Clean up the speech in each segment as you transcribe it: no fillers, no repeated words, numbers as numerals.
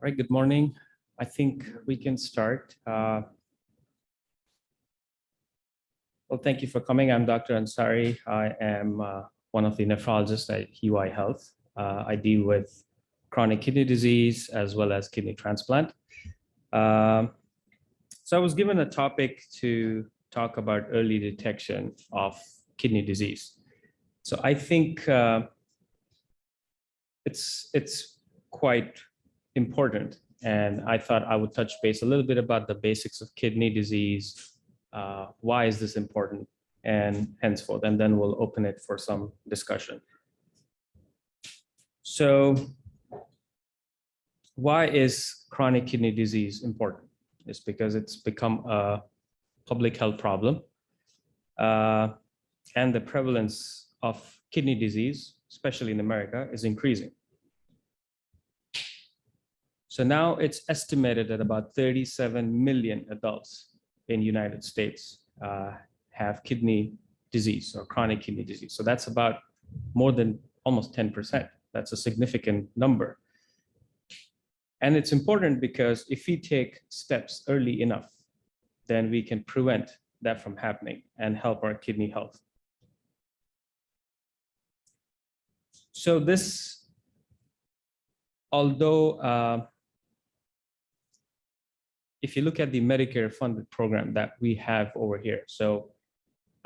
All right, good morning. I think we can start. Well, thank you for coming. I'm Dr. Ansari. I am one of the nephrologists at UI Health. I deal with chronic kidney disease as well as kidney transplant. So I was given a topic to talk about early detection of kidney disease. So I think it's quite important. And I thought I would touch base a little bit about the basics of kidney disease. Why is this important, and henceforth, and then we'll open it for some discussion. So why is chronic kidney disease important? It's because it's become a public health problem. And the prevalence of kidney disease, especially in America, is increasing. So now it's estimated that about 37 million adults in the United States have kidney disease or chronic kidney disease. So that's about more than almost 10%. That's a significant number. And it's important because if we take steps early enough, then we can prevent that from happening and help our kidney health. So this, although if you look at the Medicare funded program that we have over here, so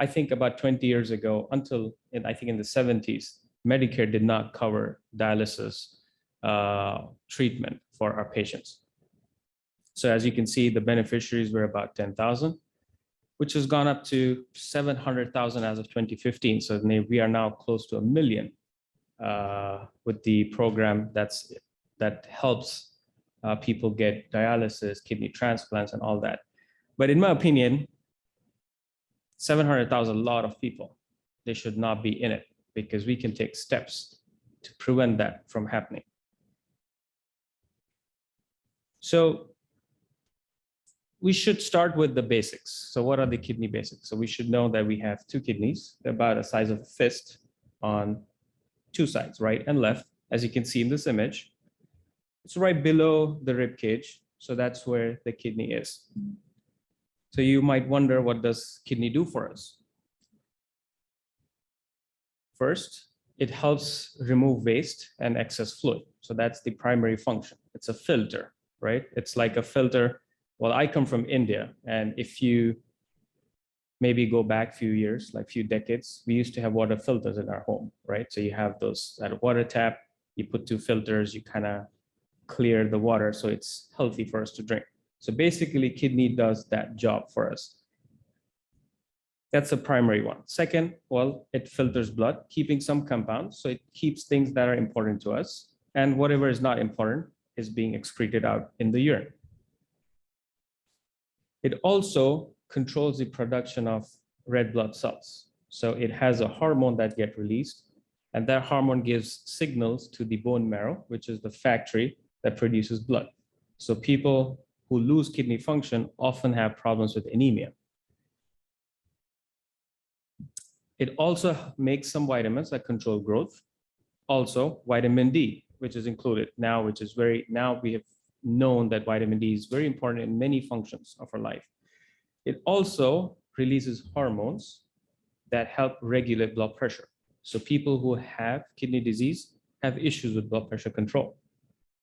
I think about 20 years ago, until I think in the 70s, Medicare did not cover dialysis treatment for our patients. So as you can see, the beneficiaries were about 10,000, which has gone up to 700,000 as of 2015. So we are now close to 1 million with the program that helps people get dialysis, kidney transplants, and all that. But in my opinion, 700,000 is a lot of people. They should not be in it because we can take steps to prevent that from happening. So we should start with the basics. So what are the kidney basics? So we should know that we have two kidneys. They're about the size of a fist on two sides, right and left, as you can see in this image. It's right below the rib cage, so that's where the kidney is. So you might wonder, what does kidney do for us? First, it helps remove waste and excess fluid. So that's the primary function. It's a filter, right? It's like a filter. Well, I come from India, and if you maybe go back a few years, like a few decades, we used to have water filters in our home, right? So you have those at a water tap, you put two filters, you kind of clear the water so it's healthy for us to drink. So basically, kidney does that job for us. That's the primary one. Second, well, it filters blood, keeping some compounds. So it keeps things that are important to us, and whatever is not important is being excreted out in the urine. It also controls the production of red blood cells. So it has a hormone that gets released, and that hormone gives signals to the bone marrow, which is the factory that produces blood. So people who lose kidney function often have problems with anemia. It also makes some vitamins that control growth. Also, vitamin D, which is included now, now we have known that vitamin D is very important in many functions of our life. It also releases hormones that help regulate blood pressure. So people who have kidney disease have issues with blood pressure control.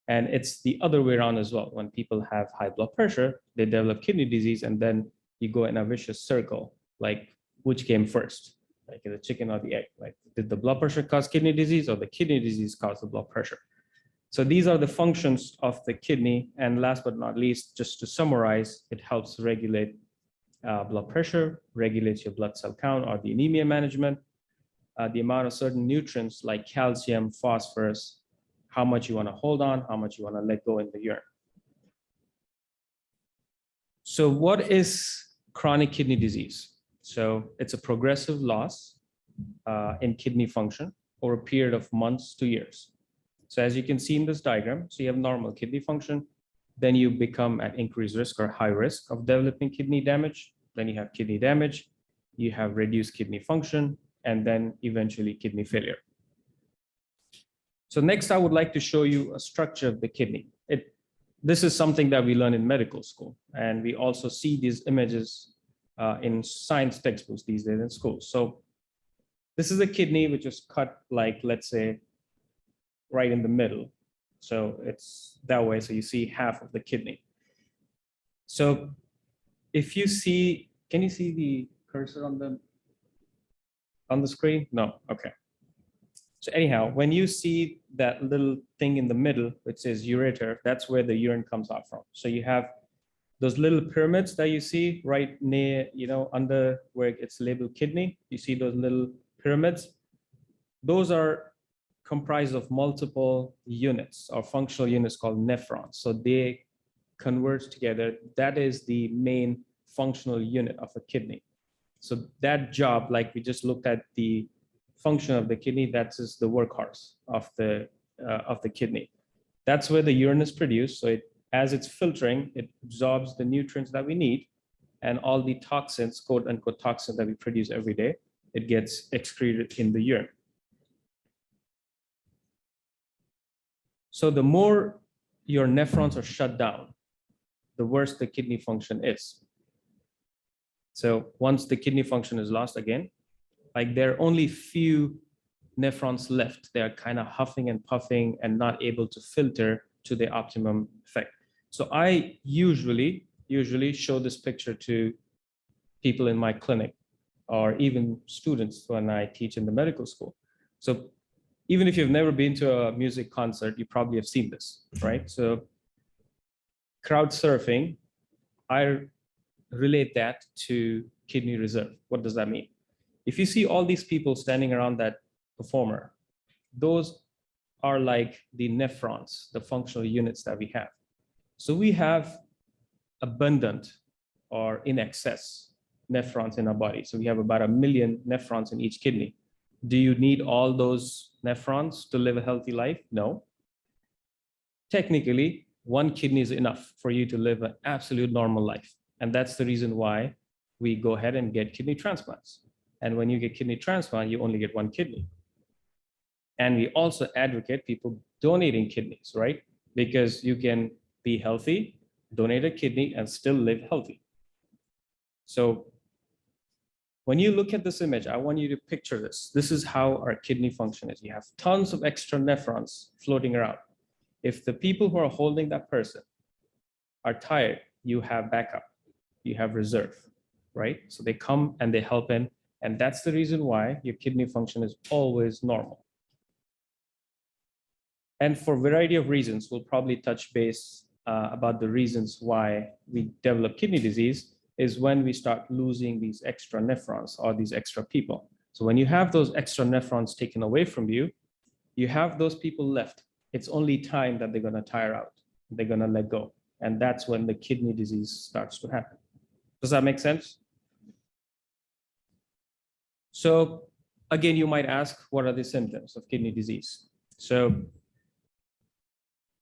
And it's the other way around as well. When people have high blood pressure, they develop kidney disease, and then you go in a vicious circle, like which came first, like the chicken or the egg? Like, did the blood pressure cause kidney disease, or the kidney disease cause the blood pressure? So these are the functions of the kidney. And last but not least, just to summarize, it helps regulate blood pressure, regulates your blood cell count or the anemia management, the amount of certain nutrients like calcium, phosphorus, how much you want to hold on, how much you want to let go in the urine. So what is chronic kidney disease? So it's a progressive loss in kidney function over a period of months to years. So as you can see in this diagram, so you have normal kidney function, then you become at increased risk or high risk of developing kidney damage. Then you have kidney damage, you have reduced kidney function, and then eventually kidney failure. So next, I would like to show you a structure of the kidney. This is something that we learn in medical school. And we also see these images in science textbooks these days in schools. So this is a kidney which is cut, like, let's say, right in the middle. So it's that way. So you see half of the kidney. So if you see, can you see the cursor on the screen? No, okay. So anyhow, when you see that little thing in the middle, which says ureter, that's where the urine comes out from. So you have those little pyramids that you see right near, under where it's labeled kidney. You see those little pyramids. Those are comprised of multiple units or functional units called nephrons. So they converge together. That is the main functional unit of a kidney. So that job, like we just looked at the function of the kidney, that's just the workhorse of the kidney. That's where the urine is produced. So as it's filtering, it absorbs the nutrients that we need, and all the toxins, quote unquote toxins that we produce every day, it gets excreted in the urine. So the more your nephrons are shut down, the worse the kidney function is. So once the kidney function is lost again, like there are only few nephrons left. They are kind of huffing and puffing and not able to filter to the optimum effect. So I usually show this picture to people in my clinic or even students when I teach in the medical school. So even if you've never been to a music concert, you probably have seen this, right? So crowd surfing, I relate that to kidney reserve. What does that mean? If you see all these people standing around that performer, those are like the nephrons, the functional units that we have. So we have abundant or in excess nephrons in our body. So we have about 1 million nephrons in each kidney. Do you need all those nephrons to live a healthy life? No. Technically, 1 kidney is enough for you to live an absolute normal life. And that's the reason why we go ahead and get kidney transplants. And when you get kidney transplant, you only get 1 kidney. And we also advocate people donating kidneys, right? Because you can be healthy, donate a kidney, and still live healthy. So when you look at this image, I want you to picture this. This is how our kidney function is. You have tons of extra nephrons floating around. If the people who are holding that person are tired, you have backup, you have reserve, right? So they come and they help in. And that's the reason why your kidney function is always normal. And for a variety of reasons, we'll probably touch base about the reasons why we develop kidney disease is when we start losing these extra nephrons or these extra people. So when you have those extra nephrons taken away from you, you have those people left. It's only time that they're gonna tire out. They're gonna let go. And that's when the kidney disease starts to happen. Does that make sense? So again, you might ask, what are the symptoms of kidney disease? So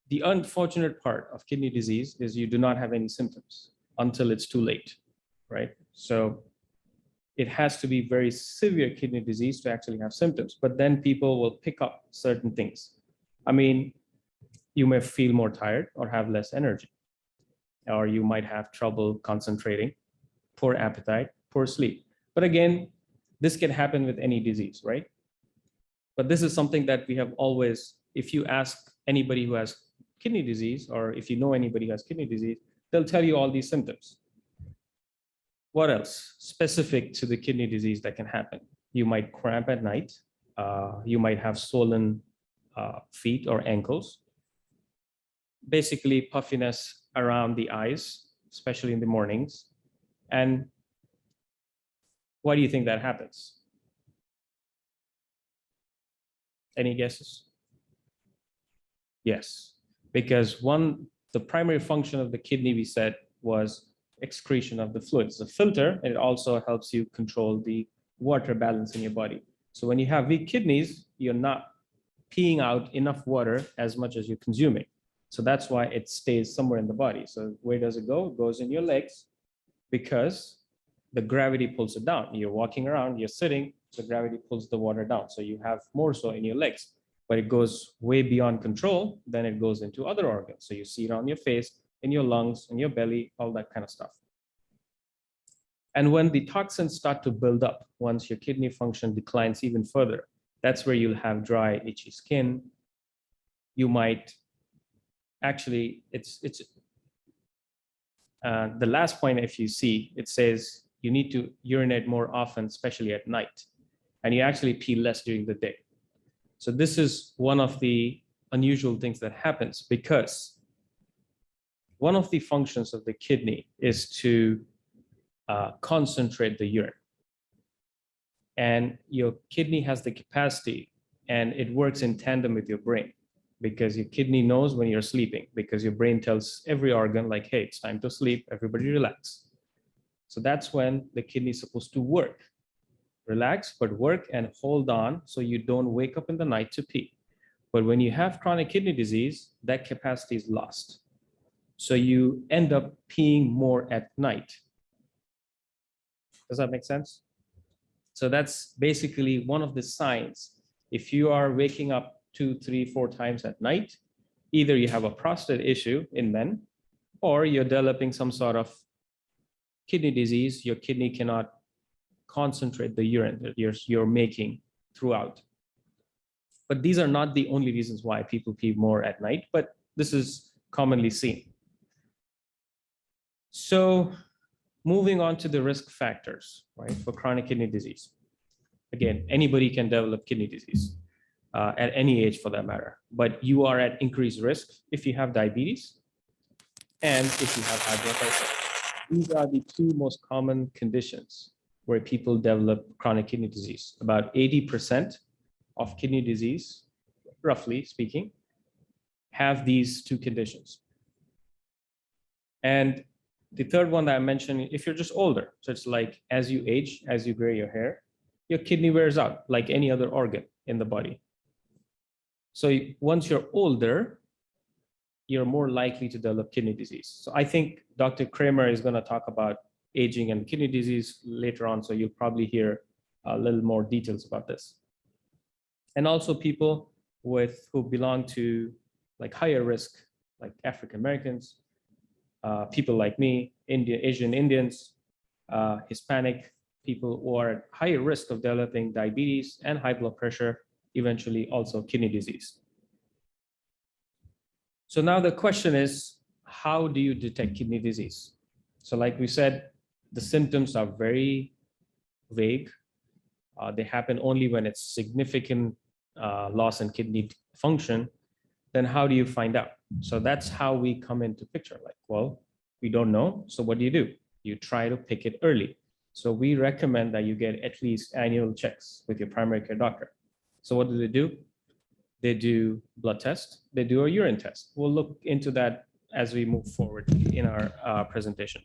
the unfortunate part of kidney disease is you do not have any symptoms until it's too late, right? So it has to be very severe kidney disease to actually have symptoms, but then people will pick up certain things. I mean, you may feel more tired or have less energy, or you might have trouble concentrating, poor appetite, poor sleep. But again, this can happen with any disease, right? But this is something that we have always, if you ask anybody who has kidney disease, or if you know anybody who has kidney disease, they'll tell you all these symptoms. What else specific to the kidney disease that can happen? You might cramp at night. You might have swollen feet or ankles. Basically puffiness around the eyes, especially in the mornings. And why do you think that happens? Any guesses? Yes, because the primary function of the kidney, we said, was excretion of the fluids. It's a filter, and it also helps you control the water balance in your body. So when you have weak kidneys, you're not peeing out enough water as much as you're consuming. So that's why it stays somewhere in the body. So where does it go? It goes in your legs because the gravity pulls it down. You're walking around, you're sitting, the gravity pulls the water down. So you have more so in your legs. but it goes way beyond control, then it goes into other organs. So you see it on your face, in your lungs, in your belly, all that kind of stuff. And when the toxins start to build up, once your kidney function declines even further, that's where you'll have dry, itchy skin. You might actually, the last point, if you see, it says you need to urinate more often, especially at night, and you actually pee less during the day. So this is one of the unusual things that happens, because one of the functions of the kidney is to concentrate the urine. And your kidney has the capacity, and it works in tandem with your brain, because your kidney knows when you're sleeping, because your brain tells every organ like, hey, it's time to sleep, everybody relax. So that's when the kidney is supposed to work. Relax, but work and hold on so you don't wake up in the night to pee. But when you have chronic kidney disease, that capacity is lost. So you end up peeing more at night. Does that make sense? So that's basically one of the signs. If you are waking up 2, 3, 4 times at night, either you have a prostate issue in men, or you're developing some sort of kidney disease. Your kidney cannot concentrate the urine that you're making throughout. But these are not the only reasons why people pee more at night, but this is commonly seen. So moving on to the risk factors, right, for chronic kidney disease. Again, anybody can develop kidney disease at any age for that matter, but you are at increased risk if you have diabetes and if you have high blood pressure. These are the two most common conditions where people develop chronic kidney disease. About 80% of kidney disease, roughly speaking, have these two conditions. And the third one that I mentioned, if you're just older, so it's like as you age, as you gray your hair, your kidney wears out like any other organ in the body. So once you're older, you're more likely to develop kidney disease. So I think Dr. Kramer is going to talk about aging and kidney disease later on, so you'll probably hear a little more details about this. And also people who belong to like higher risk, like African Americans, people like me, Asian Indians, Hispanic people who are at higher risk of developing diabetes and high blood pressure, eventually also kidney disease. So now the question is, how do you detect kidney disease? So like we said, the symptoms are very vague. They happen only when it's significant loss in kidney function. Then how do you find out? So that's how we come into picture. Like, well, we don't know. So what do? You try to pick it early. So we recommend that you get at least annual checks with your primary care doctor. So what do? They do blood test. They do a urine test. We'll look into that as we move forward in our presentation.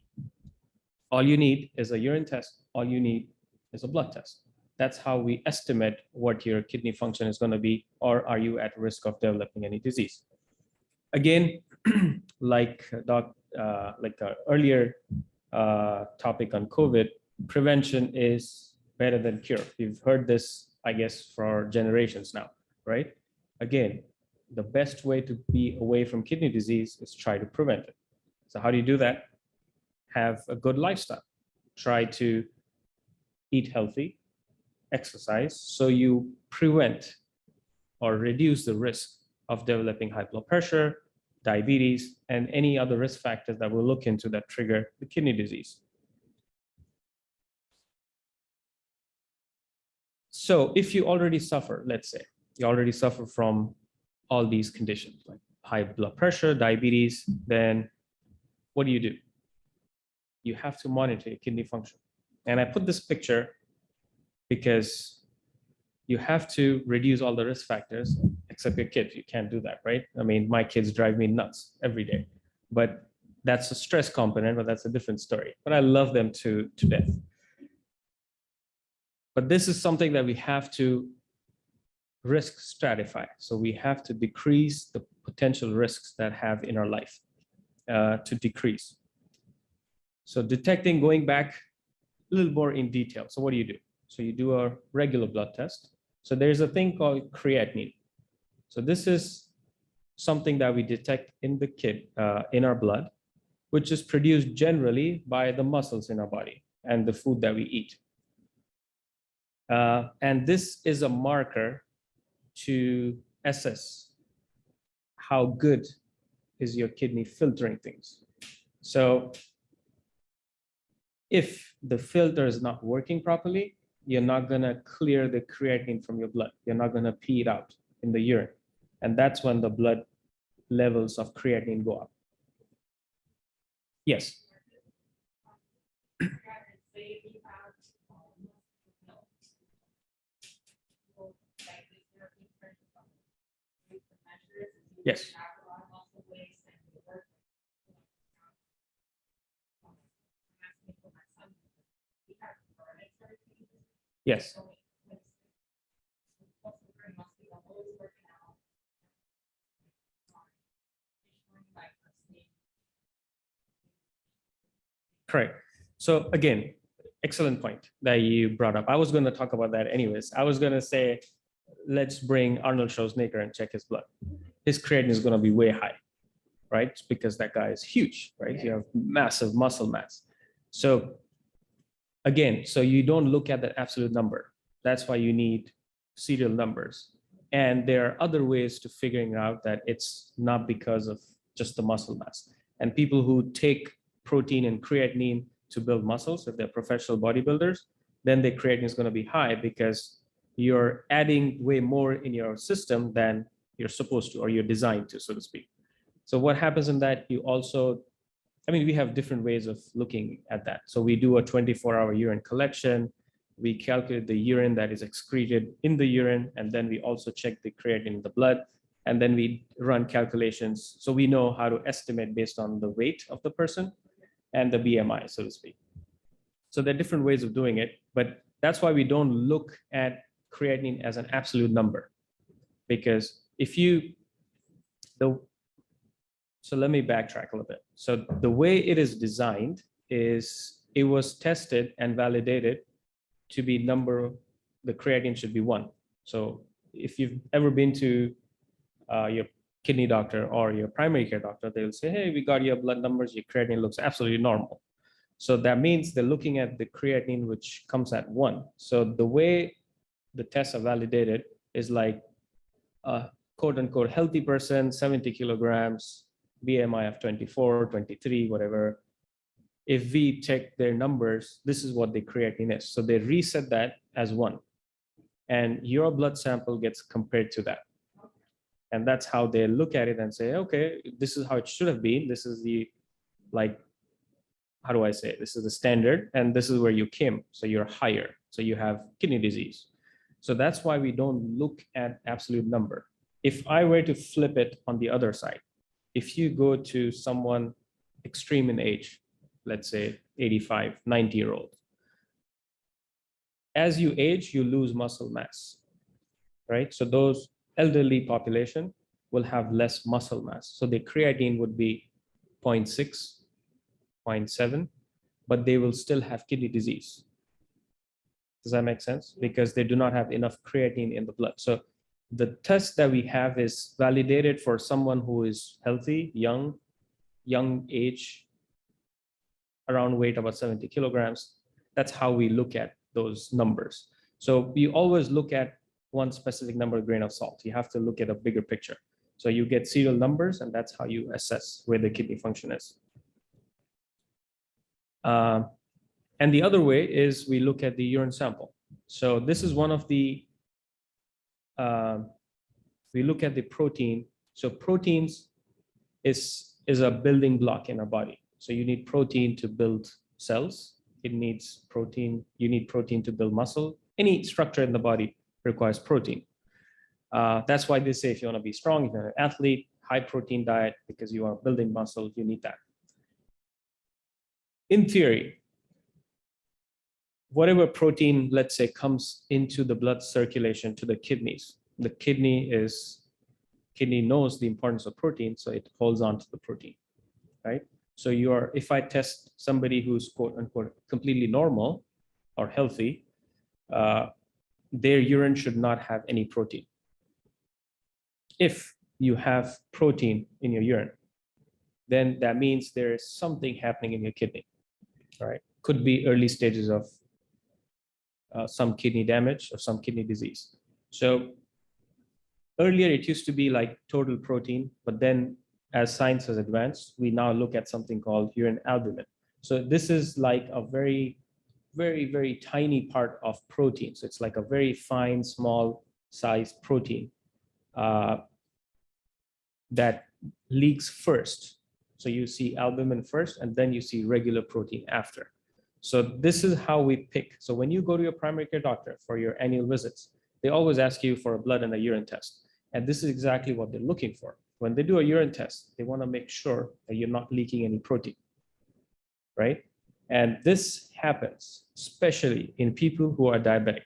All you need is a urine test. All you need is a blood test. That's how we estimate what your kidney function is going to be, or are you at risk of developing any disease. Again, like earlier topic on COVID, prevention is better than cure. You've heard this, I guess, for generations now, right? Again, the best way to be away from kidney disease is try to prevent it. So how do you do that? Have a good lifestyle. Try to eat healthy, exercise, so you prevent or reduce the risk of developing high blood pressure, diabetes, and any other risk factors that we'll look into that trigger the kidney disease. So if you already suffer, let's say, you already suffer from all these conditions, like high blood pressure, diabetes, then what do? You have to monitor your kidney function. And I put this picture because you have to reduce all the risk factors, except your kids. You can't do that, right? I mean, my kids drive me nuts every day, but that's a stress component, but that's a different story. But I love them to death. But this is something that we have to risk stratify. So we have to decrease the potential risks that have in our life to decrease. So detecting, going back a little more in detail. So what do? So you do a regular blood test. So there's a thing called creatinine. So this is something that we detect in the in our blood, which is produced generally by the muscles in our body and the food that we eat. And this is a marker to assess how good is your kidney filtering things. So if the filter is not working properly, you're not gonna clear the creatinine from your blood. You're not gonna pee it out in the urine. And that's when the blood levels of creatinine go up. Yes. Yes. Yes. Correct. So again, excellent point that you brought up. I was going to talk about that anyways. I was going to say, let's bring Arnold Schwarzenegger and check his blood. His creatinine is going to be way high, right? Because that guy is huge, right? You have massive muscle mass. So again, so you don't look at the absolute number. That's why you need serial numbers. And there are other ways to figuring out that it's not because of just the muscle mass. And people who take protein and creatinine to build muscles, if they're professional bodybuilders, then their creatinine is going to be high because you're adding way more in your system than you're supposed to, or you're designed to, so to speak. So what happens in that, you also, I mean, we have different ways of looking at that. So we do a 24-hour urine collection. We calculate the urine that is excreted in the urine, and then we also check the creatinine in the blood, and then we run calculations. So we know how to estimate based on the weight of the person and the BMI, so to speak. So there are different ways of doing it, but that's why we don't look at creatinine as an absolute number. Because if you, so let me backtrack a little bit. So the way it is designed is it was tested and validated to be the creatinine should be 1. So if you've ever been to your kidney doctor or your primary care doctor, they'll say, hey, we got your blood numbers, your creatinine looks absolutely normal. So that means they're looking at the creatinine, which comes at 1. So the way the tests are validated is like a quote unquote healthy person, 70 kilograms, BMI of 24, 23, whatever. If we check their numbers, this is what the creatinine is. So they reset that as 1. And your blood sample gets compared to that. And that's how they look at it and say, okay, this is how it should have been. This is the, like, how do I say it? This is the standard, and this is where you came. So you're higher. So you have kidney disease. So that's why we don't look at absolute number. If I were to flip it on the other side, if you go to someone extreme in age, let's say 85, 90-year-old, as you age, you lose muscle mass, right? So those elderly population will have less muscle mass. So the creatinine would be 0.6, 0.7, but they will still have kidney disease. Does that make sense? Because they do not have enough creatinine in the blood. So the test that we have is validated for someone who is healthy, young age, around weight about 70 kilograms. That's how we look at those numbers. So we always look at one specific number, grain of salt. You have to look at a bigger picture. So you get serial numbers, and that's how you assess where the kidney function is. And the other way is we look at the urine sample. So this is one of the, we look at the protein. So proteins is a building block in our body. So you need protein to build cells. It needs protein. You need protein to build muscle. Any structure in the body requires protein. That's why they say if you want to be strong, if you're an athlete, high protein diet, because you are building muscle, you need that. In theory, whatever protein, let's say, comes into the blood circulation to the kidneys, the kidney knows the importance of protein, so it holds on to the protein, right? So if I test somebody who's quote unquote completely normal or healthy, their urine should not have any protein. If you have protein in your urine, then that means there is something happening in your kidney. All right, could be early stages of some kidney damage or some kidney disease. So earlier it used to be like total protein, but then as science has advanced, we now look at something called urine albumin. So this is like a very, very tiny part of protein. So it's like a very fine, small size protein that leaks first. So you see albumin first, and then you see regular protein after. So this is how we pick. So when you go to your primary care doctor for your annual visits, they always ask you for a blood and a urine test. And this is exactly what they're looking for. When they do a urine test, they want to make sure that you're not leaking any protein, right? And this happens especially in people who are diabetic.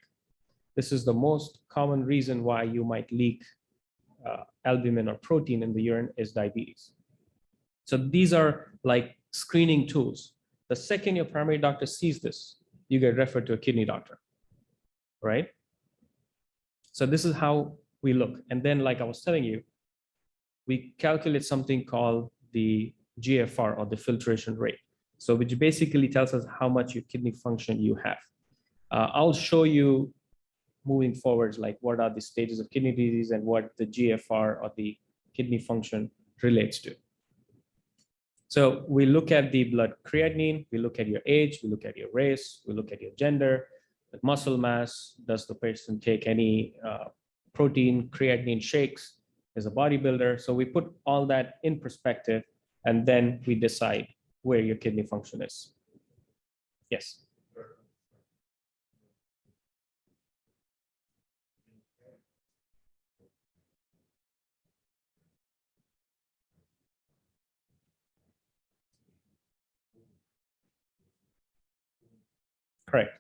This is the most common reason why you might leak albumin or protein in the urine is diabetes. So these are like screening tools. The second your primary doctor sees this, you get referred to a kidney doctor, right? So this is how we look. And then, like I was telling you, we calculate something called the GFR, or the filtration rate. So which basically tells us how much your kidney function you have. I'll show you moving forwards, like what are the stages of kidney disease and what the GFR or the kidney function relates to. So we look at the blood creatinine, we look at your age, we look at your race, we look at your gender, the muscle mass, does the person take any protein, creatinine shakes, is a bodybuilder. So we put all that in perspective, and then we decide where your kidney function is. Yes. Correct.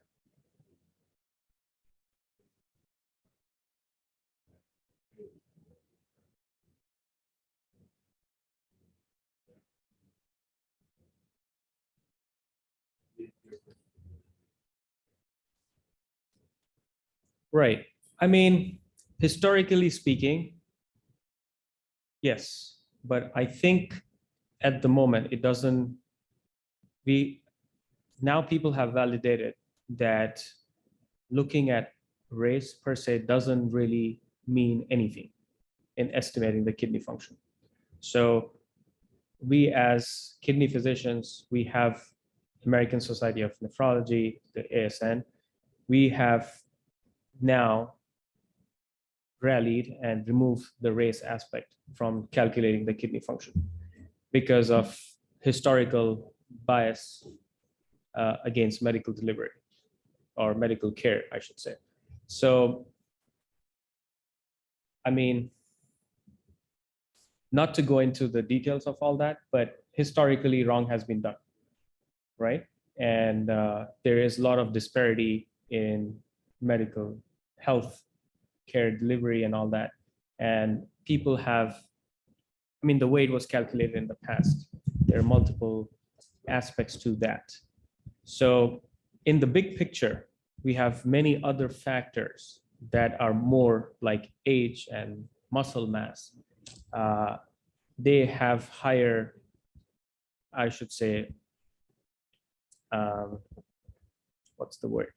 Right. I mean, historically speaking, yes, but I think at the moment it doesn't, we now people have validated that looking at race per se doesn't really mean anything in estimating the kidney function. So we as kidney physicians, we have American Society of Nephrology, the ASN, we have now rallied and removed the race aspect from calculating the kidney function because of historical bias against medical delivery or medical care, I should say. So, I mean, not to go into the details of all that, but historically wrong has been done, right? And there is a lot of disparity in medical health care delivery and all that. And people have, I mean, the way it was calculated in the past, there are multiple aspects to that. So in the big picture, we have many other factors that are more like age and muscle mass. They have higher, I should say, what's the word?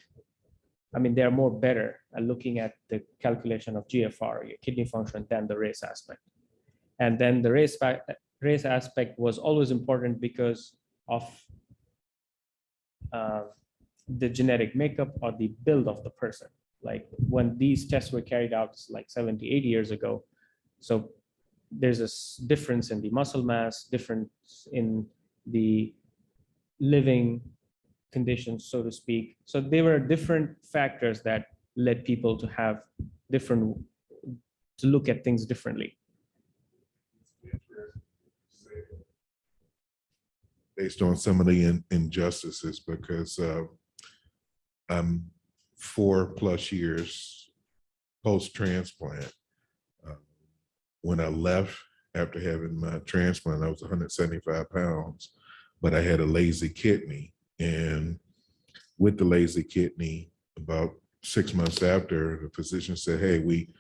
I mean, they're more better at looking at the calculation of GFR, your kidney function, than the race aspect. And then the race aspect was always important because of the genetic makeup or the build of the person. Like when these tests were carried out like 70, 80 years ago. So there's a difference in the muscle mass, difference in the living conditions, so to speak. So there were different factors that led people to have different, to look at things differently. Based on some of the injustices, because I'm 4+ years post-transplant. When I left after having my transplant, I was 175 pounds, but I had a lazy kidney. And with the lazy kidney, about 6 months after, the physician said, hey, we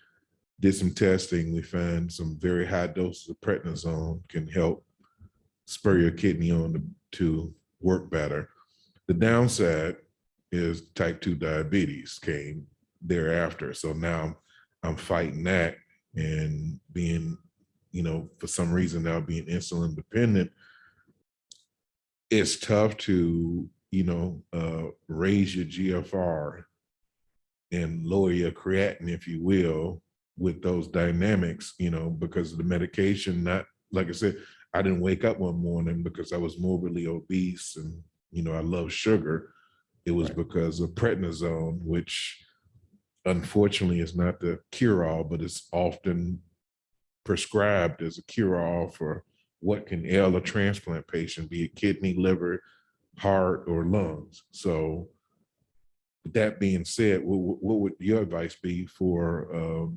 did some testing. We found some very high doses of prednisone can help spur your kidney on to work better. The downside is type 2 diabetes came thereafter. So now I'm fighting that and being, for some reason now being insulin dependent. It's tough to, raise your GFR and lower your creatinine, if you will, with those dynamics, because of the medication. Not, like I said, I didn't wake up one morning because I was morbidly obese and, I love sugar. It was because of prednisone, which unfortunately is not the cure-all, but it's often prescribed as a cure-all for what can ail a transplant patient, be it kidney, liver, heart, or lungs. So that being said, what would your advice be for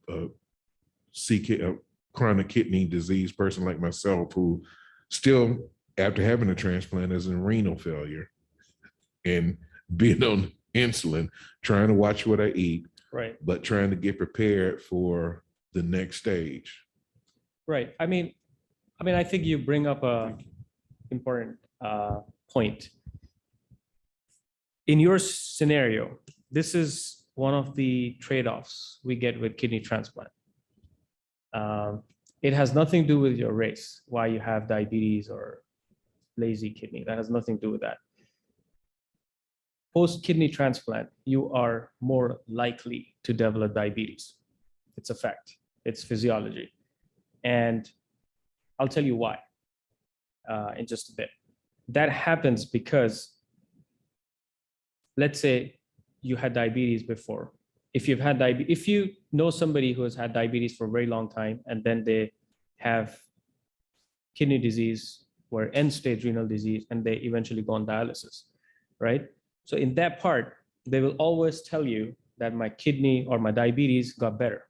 a chronic kidney disease person like myself who still, after having a transplant, is in renal failure and being on insulin, trying to watch what I eat, right, but trying to get prepared for the next stage? right. I mean, I think you bring up a important point. In your scenario, this is one of the trade-offs we get with kidney transplant. It has nothing to do with your race, why you have diabetes or lazy kidney. That has nothing to do with that. Post kidney transplant, you are more likely to develop diabetes. It's a fact. It's physiology. And I'll tell you why in just a bit. That happens because, let's say you had diabetes before. If you've had diabetes, if you know somebody who has had diabetes for a very long time and then they have kidney disease or end-stage renal disease and they eventually go on dialysis, right? So in that part, they will always tell you that my kidney or my diabetes got better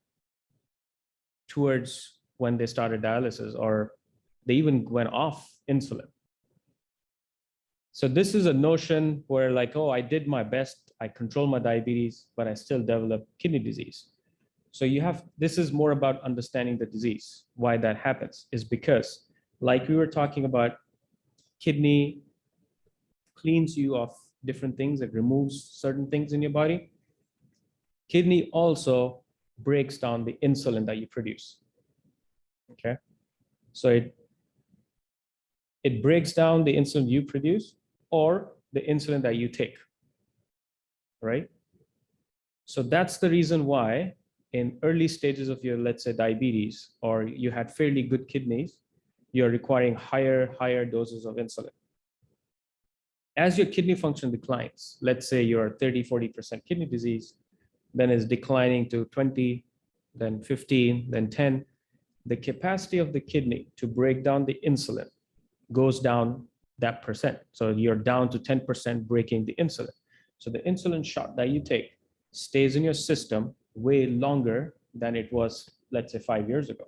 towards when they started dialysis, or they even went off insulin. So this is a notion where like, oh, I did my best, I control my diabetes, but I still develop kidney disease. So this is more about understanding the disease. Why that happens is because, like we were talking about, kidney cleans you of different things, it removes certain things in your body. Kidney also breaks down the insulin that you produce. Okay, so it breaks down the insulin you produce or the insulin that you take, right? So that's the reason why in early stages of your, let's say, diabetes, or you had fairly good kidneys, you're requiring higher doses of insulin. As your kidney function declines, let's say you're 30-40% kidney disease, then it's declining to 20, then 15, then 10. The capacity of the kidney to break down the insulin goes down that percent. So you're down to 10% breaking the insulin. So the insulin shot that you take stays in your system way longer than it was, let's say, 5 years ago.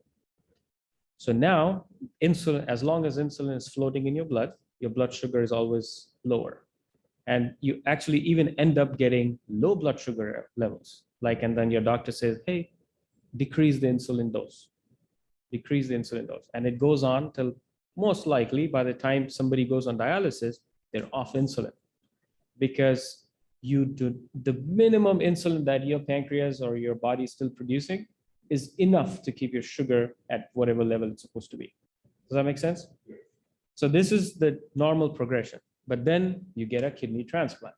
So now insulin, as long as insulin is floating in your blood sugar is always lower. And you actually even end up getting low blood sugar levels. And then your doctor says, hey, decrease the insulin dose. Decrease the insulin dose. And it goes on till most likely by the time somebody goes on dialysis, they're off insulin. Because you do the minimum insulin that your pancreas or your body is still producing is enough to keep your sugar at whatever level it's supposed to be. Does that make sense? So this is the normal progression. But then you get a kidney transplant.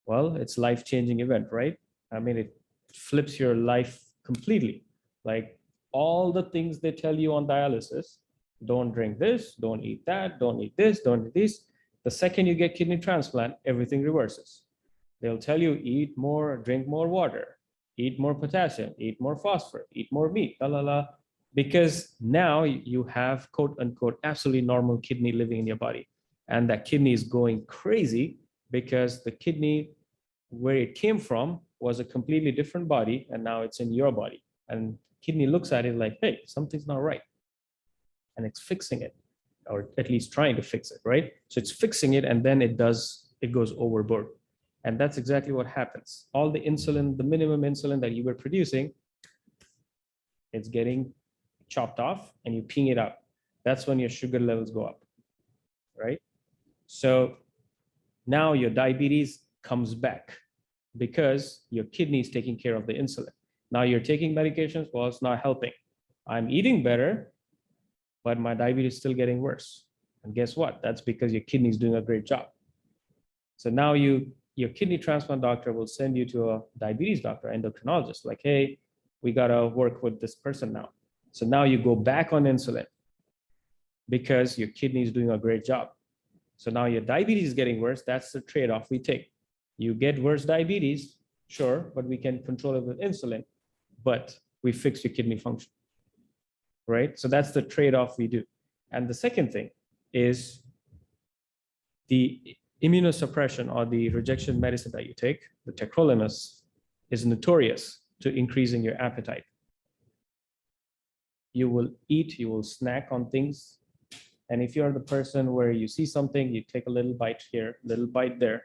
Well, it's a life-changing event, right? I mean, it flips your life completely. Like all the things they tell you on dialysis, don't drink this, don't eat that, don't eat this, don't eat this. The second you get kidney transplant, everything reverses. They'll tell you eat more, drink more water, eat more potassium, eat more phosphorus, eat more meat, la la la. Because now you have quote unquote absolutely normal kidney living in your body. And that kidney is going crazy because the kidney where it came from was a completely different body and now it's in your body. And kidney looks at it like, hey, something's not right. And it's fixing it, or at least trying to fix it, right? So it's fixing it and then it goes overboard. And that's exactly what happens. All the insulin, the minimum insulin that you were producing It's getting chopped off and you ping it out. That's when your sugar levels go up, right? So now your diabetes comes back because your kidney is taking care of the insulin. Now you're taking medications, well, it's not helping. I'm eating better, but my diabetes is still getting worse. And guess what? That's because your kidney is doing a great job. So now your kidney transplant doctor will send you to a diabetes doctor, endocrinologist, like, hey, we gotta work with this person now. So now you go back on insulin because your kidney is doing a great job. So now your diabetes is getting worse. That's the trade-off we take. You get worse diabetes, sure, but we can control it with insulin, but we fix your kidney function, right? So that's the trade-off we do. And the second thing is the immunosuppression or the rejection medicine that you take, the tacrolimus, is notorious to increasing your appetite. You will eat, you will snack on things. And if you're the person where you see something, you take a little bite here, little bite there,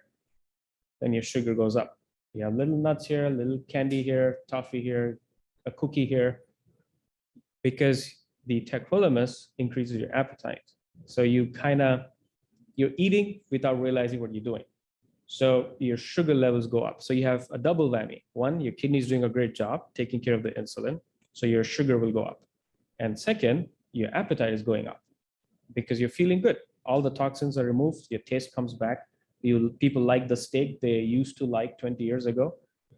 then your sugar goes up. You have little nuts here, a little candy here, toffee here, a cookie here, because the tacrolimus increases your appetite. So you're eating without realizing what you're doing. So your sugar levels go up. So you have a double whammy. One, your kidney is doing a great job taking care of the insulin, so your sugar will go up. And second, your appetite is going up because you're feeling good. All the toxins are removed, your taste comes back. People like the steak they used to like 20 years ago,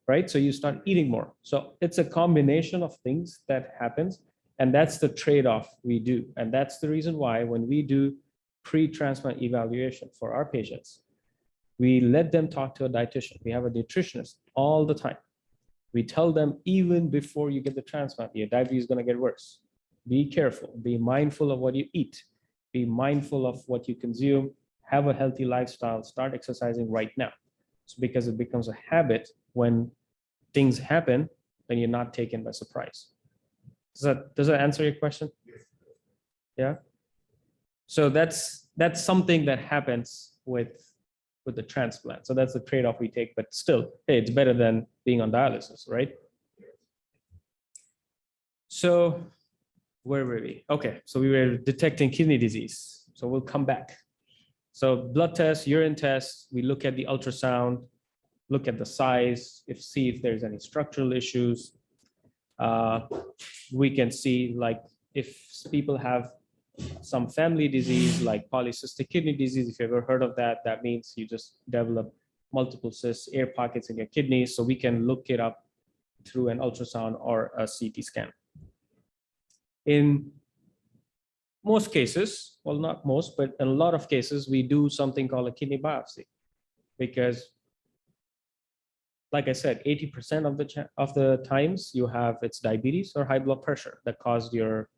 right? So you start eating more. So it's a combination of things that happens, and that's the trade-off we do. And that's the reason why when we do pre-transplant evaluation for our patients, we let them talk to a dietitian. We have a nutritionist all the time. We tell them even before you get the transplant, your diabetes is going to get worse. Be careful, be mindful of what you eat, be mindful of what you consume, have a healthy lifestyle, start exercising right now. It's because it becomes a habit when things happen, then you're not taken by surprise. Does that answer your question? Yeah. So that's something that happens with the transplant. So that's the trade-off we take, but still, hey, it's better than being on dialysis, right? So where were we? Okay, so we were detecting kidney disease. So we'll come back. So blood test, urine test, we look at the ultrasound, look at the size, see if there's any structural issues. We can see like if people have some family disease like polycystic kidney disease. If you've ever heard of that, that means you just develop multiple cysts, air pockets in your kidneys. So we can look it up through an ultrasound or a CT scan. In most cases, well, not most, but in a lot of cases, we do something called a kidney biopsy because, like I said, 80% of the times you have it's diabetes or high blood pressure that caused your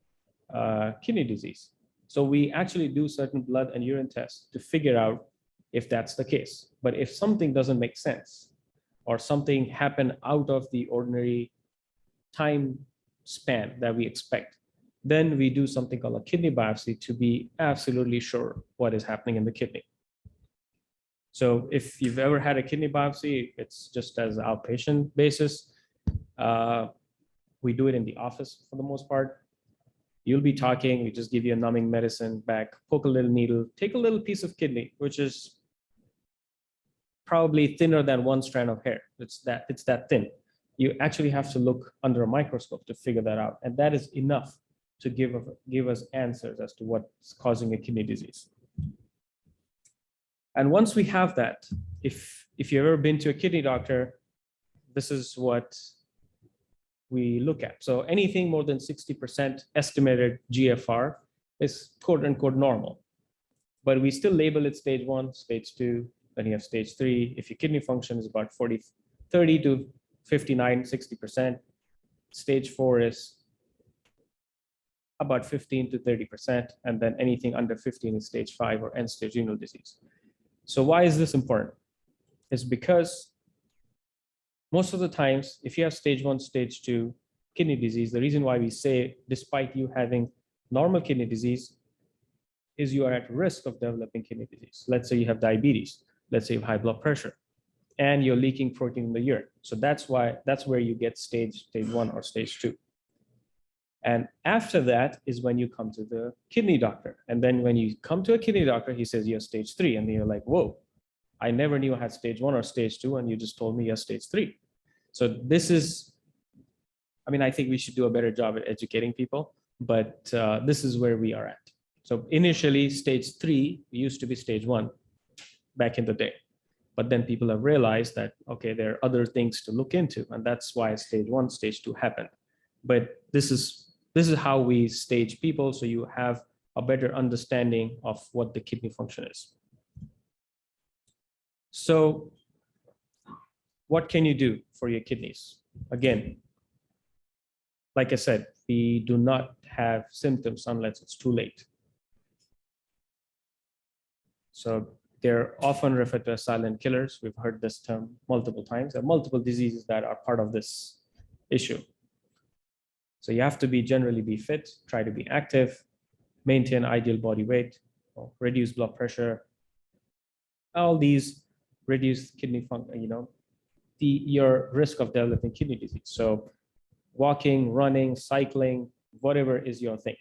kidney disease. So we actually do certain blood and urine tests to figure out if that's the case. But if something doesn't make sense or something happened out of the ordinary time span that we expect, then we do something called a kidney biopsy to be absolutely sure what is happening in the kidney. So if you've ever had a kidney biopsy, it's just as an outpatient basis. We do it in the office for the most part. You'll be talking, we just give you a numbing medicine back, poke a little needle, take a little piece of kidney, which is probably thinner than one strand of hair. It's that thin. You actually have to look under a microscope to figure that out. And that is enough to give us answers as to what's causing a kidney disease. And once we have that, if you've ever been to a kidney doctor, this is what we look at. So anything more than 60% estimated GFR is quote unquote normal, but we still label it stage 1, stage 2, then you have stage 3. If your kidney function is about 30 to 59, 60%, stage 4 is about 15 to 30%, and then anything under 15 is stage 5 or end stage renal disease. So why is this important? It's because most of the times, if you have stage 1, stage 2 kidney disease, the reason why we say, despite you having normal kidney disease, is you are at risk of developing kidney disease. Let's say you have diabetes, let's say you have high blood pressure, and you're leaking protein in the urine. So that's where you get stage 1 or stage 2. And after that is when you come to the kidney doctor. And then when you come to a kidney doctor, he says, you're stage 3. And you're like, whoa, I never knew I had stage 1 or stage 2. And you just told me you're stage 3. So this is, I mean, I think we should do a better job at educating people, but this is where we are at. So initially stage 3 used to be stage 1 back in the day. But then people have realized that, okay, there are other things to look into. And that's why stage 1, stage 2 happened. But this is how we stage people, so you have a better understanding of what the kidney function is. So what can you do for your kidneys? Again, like I said, we do not have symptoms unless it's too late. So they're often referred to as silent killers. We've heard this term multiple times. There are multiple diseases that are part of this issue. So you have to generally be fit, try to be active, maintain ideal body weight, reduce blood pressure. All these reduce kidney function, your risk of developing kidney disease. So walking, running, cycling, whatever is your thing.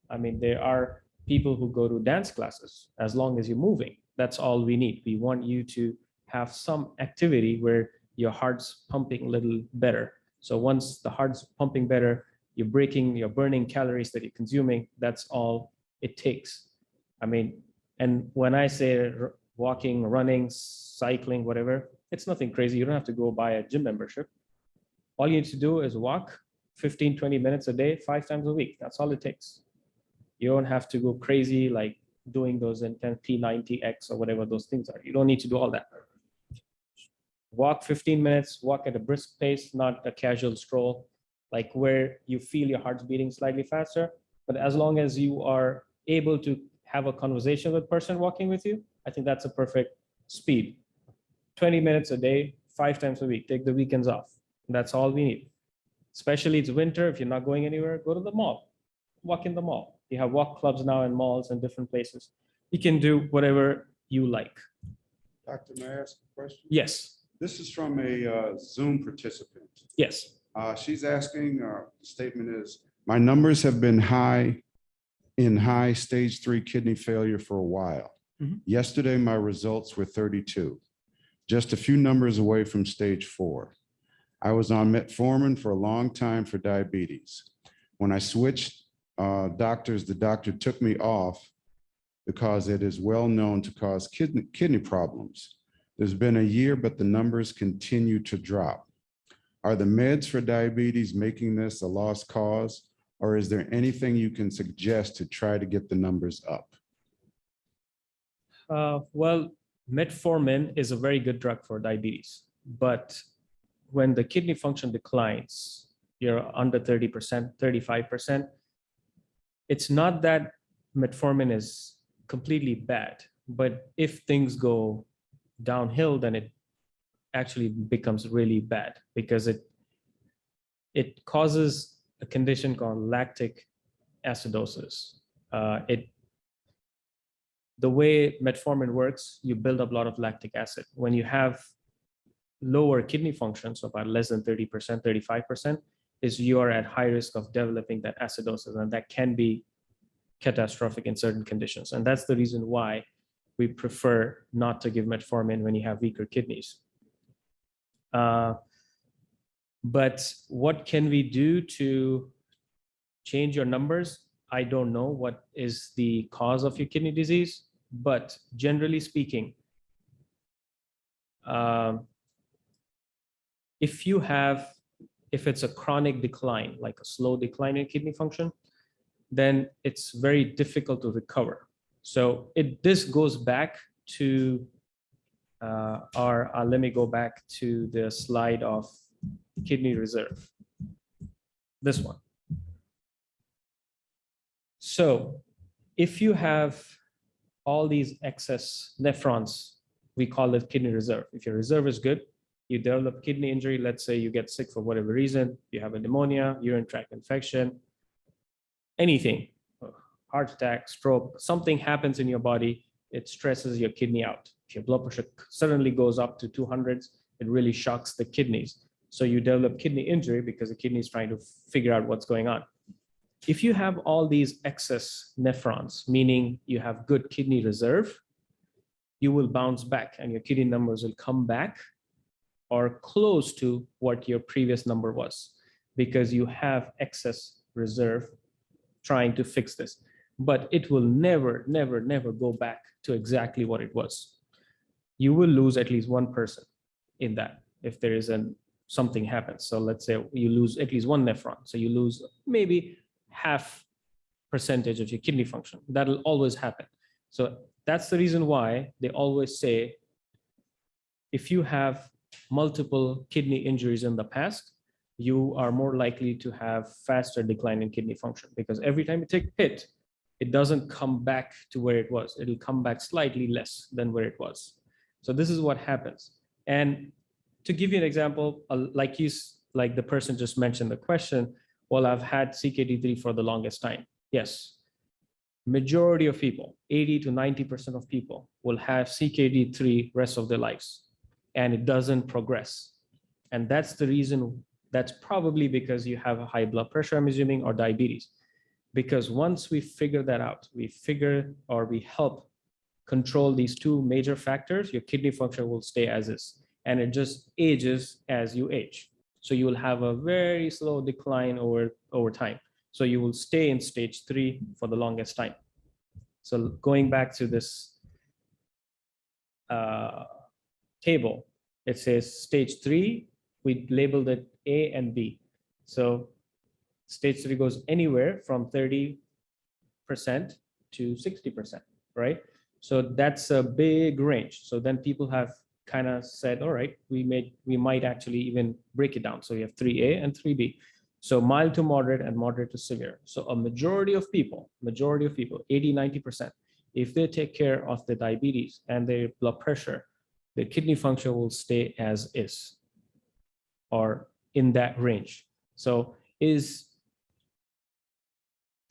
I mean, there are people who go to dance classes. As long as you're moving, that's all we need. We want you to have some activity where your heart's pumping a little better. So once the heart's pumping better, you're burning calories that you're consuming. That's all it takes. I mean, and when I say walking, running, cycling, whatever, it's nothing crazy. You don't have to go buy a gym membership. All you need to do is walk 15, 20 minutes a day, 5 times a week. That's all it takes. You don't have to go crazy like doing those intense P90X or whatever those things are. You don't need to do all that. Walk 15 minutes, walk at a brisk pace, not a casual stroll, like where you feel your heart's beating slightly faster. But as long as you are able to have a conversation with the person walking with you, I think that's a perfect speed. 20 minutes a day, 5 times a week. Take the weekends off. That's all we need. Especially it's winter. If you're not going anywhere, go to the mall. Walk in the mall. You have walk clubs now in malls and different places. You can do whatever you like. Doctor, may I ask a question? Yes. This is from a Zoom participant. Yes. She's asking, the statement is, my numbers have been high stage 3 kidney failure for a while. Mhm. Yesterday, my results were 32, just a few numbers away from stage 4. I was on metformin for a long time for diabetes. When I switched doctors, the doctor took me off because it is well known to cause kidney problems. There's been a year, but the numbers continue to drop. Are the meds for diabetes making this a lost cause, or is there anything you can suggest to try to get the numbers up? Well, metformin is a very good drug for diabetes, but when the kidney function declines, you're under 30%, 35%, it's not that metformin is completely bad, but if things go downhill, then it actually becomes really bad because it causes a condition called lactic acidosis. The way metformin works, you build up a lot of lactic acid. When you have lower kidney function, so about less than 30%, 35%, is you are at high risk of developing that acidosis, and that can be catastrophic in certain conditions. And that's the reason why we prefer not to give metformin when you have weaker kidneys. But what can we do to change your numbers? I don't know what is the cause of your kidney disease, but generally speaking, if it's a chronic decline, like a slow decline in kidney function, then it's very difficult to recover. So this goes back to let me go back to the slide of kidney reserve, this one. So if you have all these excess nephrons, we call it kidney reserve. If your reserve is good, you develop kidney injury, let's say you get sick for whatever reason, you have a pneumonia, urine tract infection, anything, heart attack, stroke, something happens in your body, it stresses your kidney out. If your blood pressure suddenly goes up to 200s, it really shocks the kidneys. So you develop kidney injury because the kidney is trying to figure out what's going on. if you have all these excess nephrons, meaning you have good kidney reserve, you will bounce back and your kidney numbers will come back or close to what your previous number was, because you have excess reserve trying to fix this. But it will never, never, never go back to exactly what it was. You will lose at least one person in that if there is something happens. So let's say you lose at least one nephron. So you lose maybe half percentage of your kidney function. That'll always happen. So that's the reason why they always say, if you have multiple kidney injuries in the past, you are more likely to have faster decline in kidney function, because every time you take a hit, it doesn't come back to where it was. It'll come back slightly less than where it was. So this is what happens. And to give you an example, like the person just mentioned the question, well, I've had CKD3 for the longest time. Yes, majority of people, 80 to 90% of people will have CKD3 rest of their lives, and it doesn't progress. And that's the reason. That's probably because you have a high blood pressure, I'm assuming, or diabetes. Because once we figure that out, we help control these two major factors, your kidney function will stay as is, and it just ages as you age. So you will have a very slow decline over time. So you will stay in stage 3 for the longest time. So going back to this table, it says stage 3, we labeled it A and B. So stage 3 goes anywhere from 30% to 60%, right? So that's a big range. So then people have kind of said, all right, we might actually even break it down. So you have 3A and 3B. So mild to moderate and moderate to severe. So a majority of people, 80, 90%, if they take care of the diabetes and their blood pressure, their kidney function will stay as is, or in that range. So is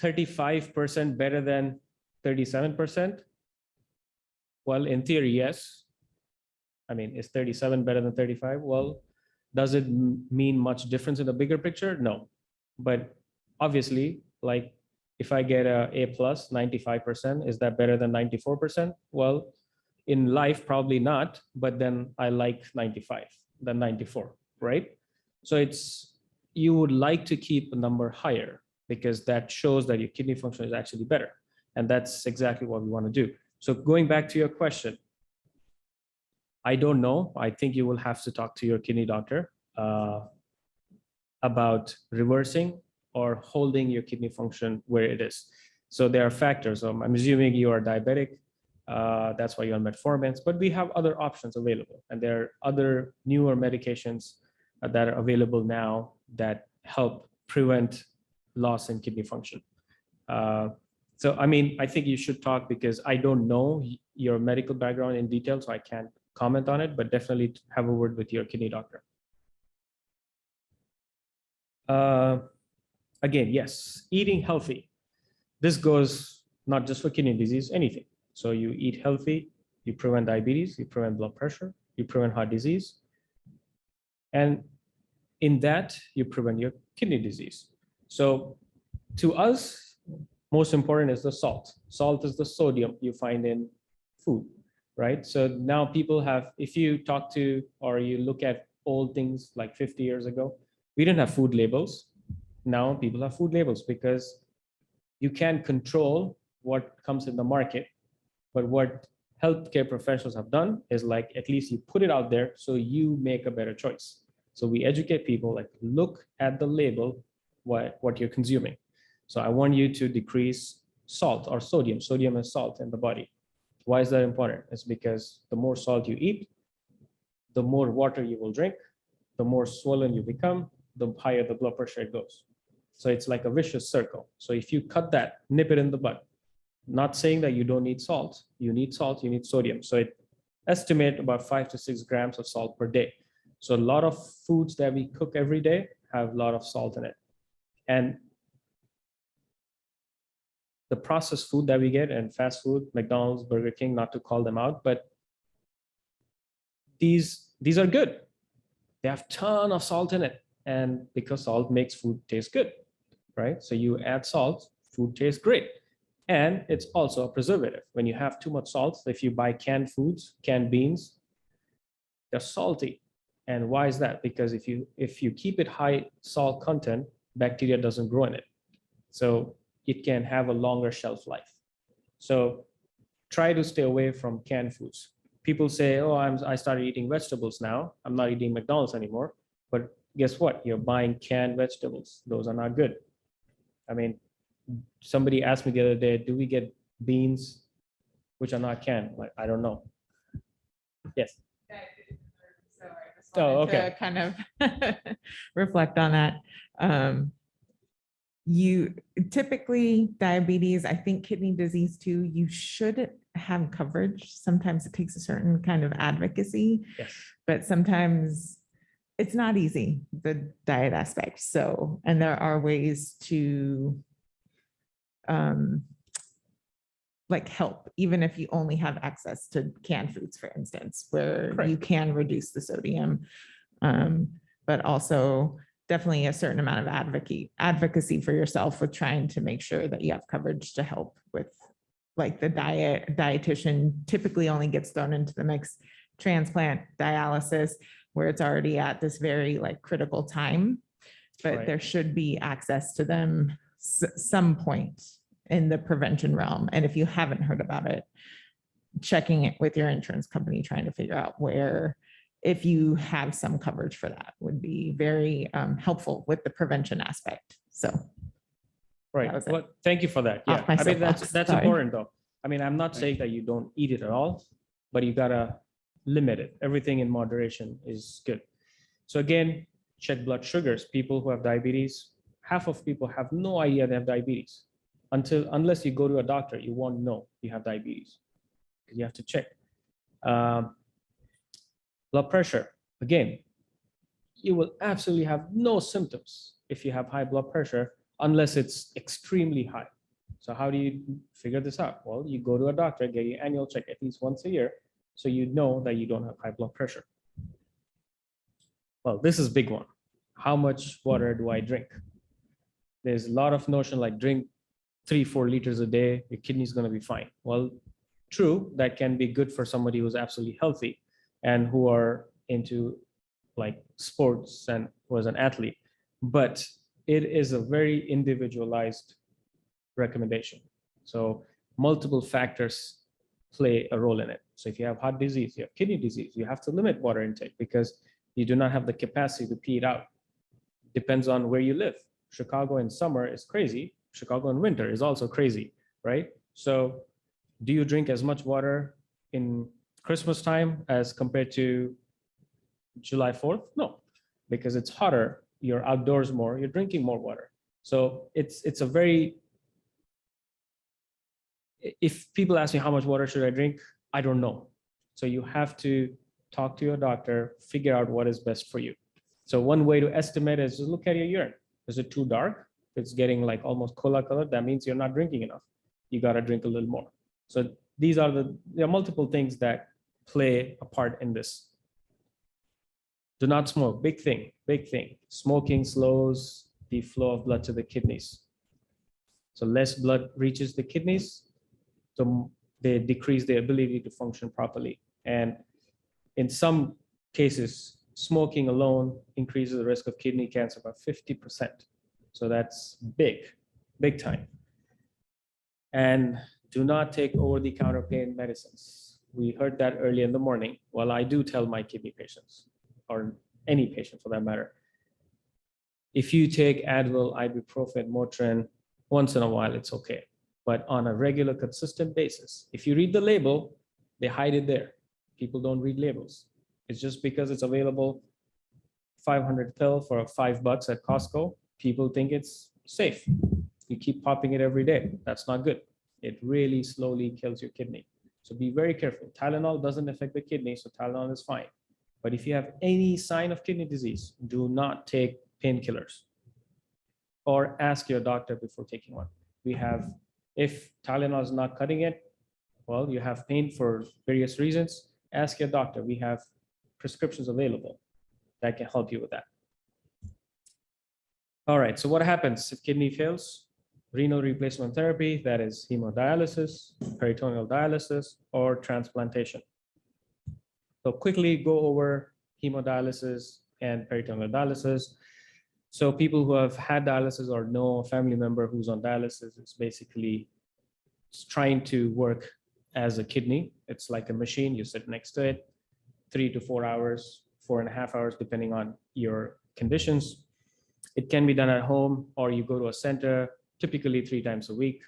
35% better than 37%? Well, in theory, yes. I mean, is 37 better than 35? Well, does it mean much difference in the bigger picture? No. But obviously, like if I get a plus, 95%, is that better than 94%? Well, in life, probably not, but then I like 95 than 94, right? So you would like to keep a number higher, because that shows that your kidney function is actually better. And that's exactly what we want to do. So going back to your question, I don't know. I think you will have to talk to your kidney doctor about reversing or holding your kidney function where it is. So there are factors. I'm assuming you are diabetic. That's why you're on metformins, but we have other options available. And there are other newer medications that are available now that help prevent loss in kidney function. So, I mean, I think you should talk, because I don't know your medical background in detail, so I can't comment on it, but definitely have a word with your kidney doctor. Again, yes, eating healthy. This goes not just for kidney disease, anything. So you eat healthy, you prevent diabetes, you prevent blood pressure, you prevent heart disease. And in that, you prevent your kidney disease. So to us, most important is the salt. Salt is the sodium you find in food, right? So now people have, if you talk to, or you look at old things like 50 years ago, we didn't have food labels. Now people have food labels, because you can control what comes in the market. But what healthcare professionals have done is, like, at least you put it out there so you make a better choice. So we educate people, like, look at the label, what you're consuming. So I want you to decrease salt or sodium. Sodium is salt in the body. Why is that important? It's because the more salt you eat, the more water you will drink, the more swollen you become, the higher the blood pressure goes. So it's like a vicious circle. So if you cut that, nip it in the bud. Not saying that you don't need salt. You need salt, you need sodium. So it estimate about 5 to 6 grams of salt per day. So a lot of foods that we cook every day have a lot of salt in it. And the processed food that we get, and fast food, McDonald's, Burger King, not to call them out, but these are good. They have a ton of salt in it. And because salt makes food taste good. right? So you add salt, food tastes great. And it's also a preservative. When you have too much salt, if you buy canned foods, canned beans, they're salty. And why is that? Because if you keep it high salt content, bacteria doesn't grow in it. So it can have a longer shelf life. So try to stay away from canned foods. People say, oh, I started eating vegetables now. I'm not eating McDonald's anymore. But guess what? You're buying canned vegetables. Those are not good. I mean, somebody asked me the other day, do we get beans which are not canned? Like, I don't know. Yes. So I just Oh, wanted okay. to kind of reflect on that. You typically diabetes, I think kidney disease too, you should have coverage. Sometimes it takes a certain kind of advocacy, Yes. but sometimes it's not easy, the diet aspect. So, and there are ways to like help, even if you only have access to canned foods, for instance, where Correct. you can reduce the sodium, but also definitely a certain amount of advocacy for yourself with trying to make sure that you have coverage to help with like the dietitian typically only gets thrown into the mix, transplant, dialysis, where it's already at this very like critical time, but Right. there should be access to them some point in the prevention realm. And if you haven't heard about it, checking it with your insurance company, trying to figure out where, if you have some coverage for that, would be very helpful with the prevention aspect. So, Right. That was it. Well, thank you for that. Yeah. Off my I mean, soapbox, that's sorry. important though. I mean, I'm not saying that you don't eat it at all, but you gotta limit it. Everything in moderation is good. So again, check blood sugars. People who have diabetes, half of people have no idea they have diabetes. Unless you go to a doctor, you won't know you have diabetes. You have to check. Blood pressure, again, you will absolutely have no symptoms if you have high blood pressure, unless it's extremely high. So how do you figure this out? Well, you go to a doctor, get your annual check at least once a year, so you know that you don't have high blood pressure. Well, this is a big one. How much water do I drink? There's a lot of notion like drink 3-4 liters a day, your kidney's going to be fine. Well, true, that can be good for somebody who's absolutely healthy and who are into like sports and was an athlete, but it is a very individualized recommendation. So multiple factors play a role in it. So if you have heart disease, you have kidney disease, you have to limit water intake because you do not have the capacity to pee it out. Depends on where you live. Chicago in summer is crazy. Chicago in winter is also crazy, right? So do you drink as much water in Christmas time as compared to July 4th? No, because it's hotter, you're outdoors more, you're drinking more water. So it's a very, if people ask me how much water should I drink, I don't know. So you have to talk to your doctor, figure out what is best for you. So one way to estimate is just look at your urine. Is it too dark? If it's getting like almost cola colored, that means you're not drinking enough. You got to drink a little more. So there are multiple things that play a part in this. Do not smoke, big thing, big thing. Smoking slows the flow of blood to the kidneys. So less blood reaches the kidneys, so they decrease their ability to function properly. And in some cases, smoking alone increases the risk of kidney cancer by 50%. So that's big, big time. And do not take over-the-counter pain medicines. We heard that early in the morning. Well, I do tell my kidney patients, or any patient for that matter, if you take Advil, ibuprofen, Motrin, once in a while, it's okay. But on a regular, consistent basis, if you read the label, they hide it there. People don't read labels. It's just because it's available 500 pill for $5 at Costco, people think it's safe. You keep popping it every day. That's not good. It really slowly kills your kidney. So be very careful. Tylenol doesn't affect the kidney, so Tylenol is fine. But if you have any sign of kidney disease, do not take painkillers or ask your doctor before taking one. If Tylenol is not cutting it, well, you have pain for various reasons, ask your doctor. We have prescriptions available that can help you with that. All right, so what happens if kidney fails? Renal replacement therapy, that is hemodialysis, peritoneal dialysis, or transplantation. So quickly go over hemodialysis and peritoneal dialysis. So people who have had dialysis or know a family member who's on dialysis, it's basically trying to work as a kidney. It's like a machine, you sit next to it, 3 to 4 hours, 4.5 hours, depending on your conditions. It can be done at home or you go to a center, typically 3 times a week.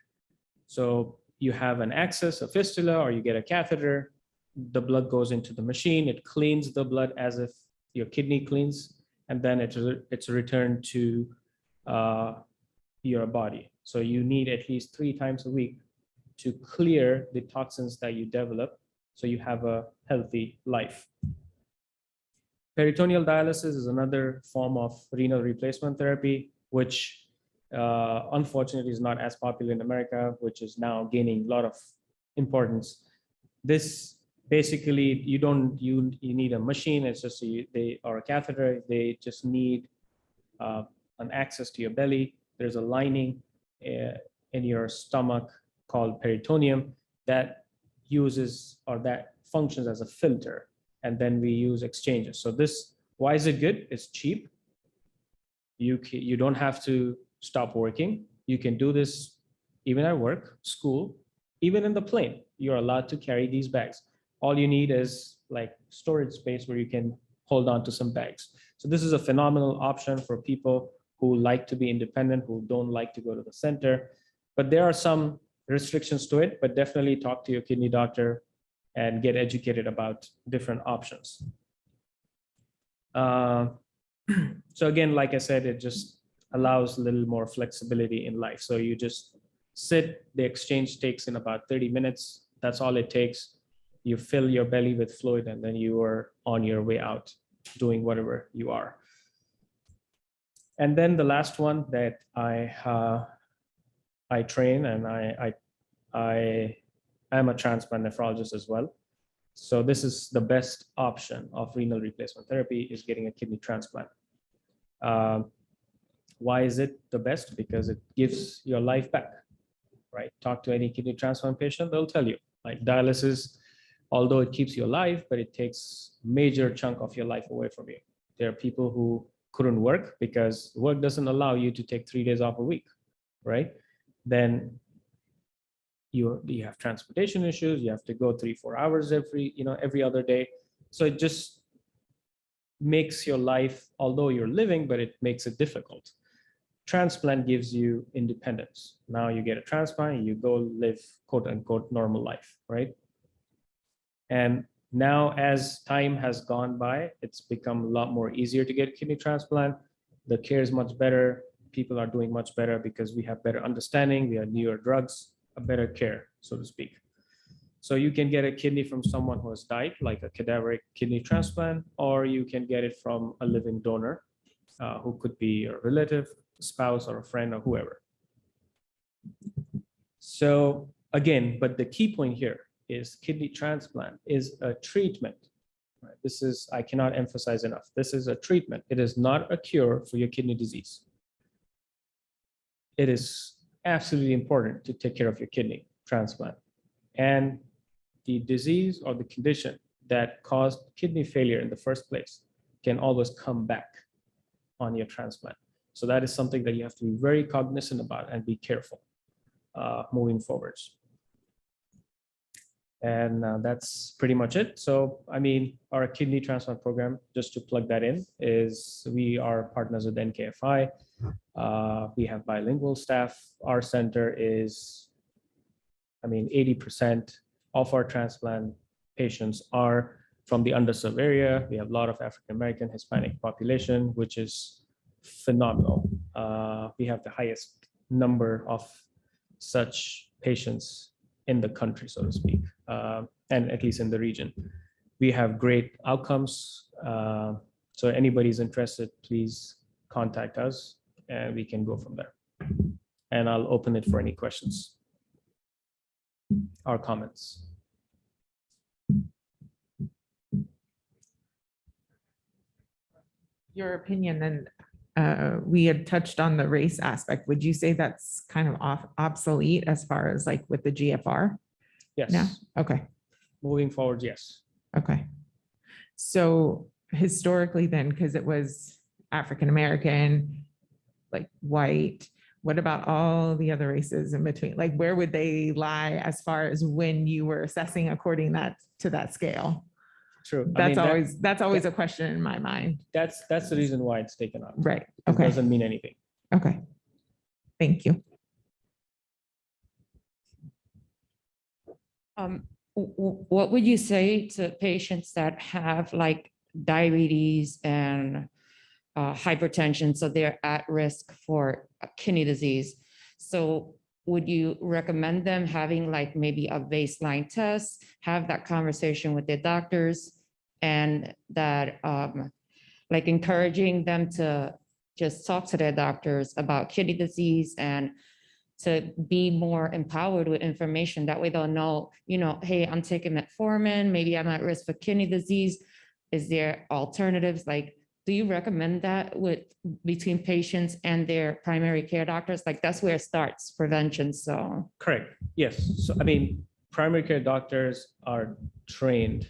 So you have an access, a fistula, or you get a catheter. The blood goes into the machine. It cleans the blood as if your kidney cleans, and then it's returned to your body. So you need at least 3 times a week to clear the toxins that you develop so you have a healthy life. Peritoneal dialysis is another form of renal replacement therapy, which unfortunately is not as popular in America, which is now gaining a lot of importance. This basically, you need a machine, it's just or a catheter, they just need an access to your belly. There's a lining in your stomach called peritoneum that uses or that functions as a filter. And then we use exchanges. So this, why is it good? It's cheap. You don't have to stop working. You can do this even at work, school, even in the plane. You're allowed to carry these bags. All you need is like storage space where you can hold on to some bags. So this is a phenomenal option for people who like to be independent, who don't like to go to the center. But there are some restrictions to it, but definitely talk to your kidney doctor and get educated about different options. So again, like I said, it just allows a little more flexibility in life. So you just sit, the exchange takes in about 30 minutes. That's all it takes. You fill your belly with fluid and then you are on your way out doing whatever you are. And then the last one that I train, and I am a transplant nephrologist as well. So this is the best option of renal replacement therapy, is getting a kidney transplant. Why is it the best? Because it gives your life back, right? Talk to any kidney transplant patient, they'll tell you, like dialysis, although it keeps you alive, but it takes major chunk of your life away from you. There are people who couldn't work because work doesn't allow you to take 3 days off a week, right? Then you have transportation issues, you have to go 3-4 hours every other day. So it just makes your life, although you're living, but it makes it difficult. Transplant gives you independence. Now you get a transplant, you go live quote unquote normal life, right? And now as time has gone by, it's become a lot more easier to get a kidney transplant. The care is much better. People are doing much better because we have better understanding, we have newer drugs, a better care, so to speak. So you can get a kidney from someone who has died, like a cadaveric kidney transplant, or you can get it from a living donor, who could be a relative, a spouse, or a friend, or whoever. So again, but the key point here is kidney transplant is a treatment. Right? This is, I cannot emphasize enough. This is a treatment. It is not a cure for your kidney disease. It is absolutely important to take care of your kidney transplant. And the disease or the condition that caused kidney failure in the first place can always come back on your transplant. So that is something that you have to be very cognizant about and be careful moving forwards. And that's pretty much it. So, I mean, our kidney transplant program, just to plug that in, is we are partners with NKFI. We have bilingual staff. Our center is, 80% of our transplant patients are from the underserved area. We have a lot of African-American, Hispanic population, which is phenomenal. We have the highest number of such patients in the country, so to speak, and at least in the region. We have great outcomes. So anybody's interested, please contact us and we can go from there. And I'll open it for any questions or comments. Your opinion, and we had touched on the race aspect. Would you say that's kind of obsolete as far as like with the GFR? Yes. No? Okay. Moving forward, yes. Okay. So historically then, because it was African-American, like white, what about all the other races in between? Like where would they lie as far as when you were assessing according to that scale? True. That's always a question in my mind. That's the reason why it's taken out. Right. It Okay. doesn't mean anything. Okay. Thank you. What would you say to patients that have like diabetes and hypertension, so they're at risk for kidney disease? So would you recommend them having like maybe a baseline test, have that conversation with their doctors, and that like encouraging them to just talk to their doctors about kidney disease and to be more empowered with information? That way they'll know, hey, I'm taking metformin, maybe I'm at risk for kidney disease. Is there alternatives? Like, do you recommend that between patients and their primary care doctors? Like that's where it starts, prevention. So Correct. Yes. So, primary care doctors are trained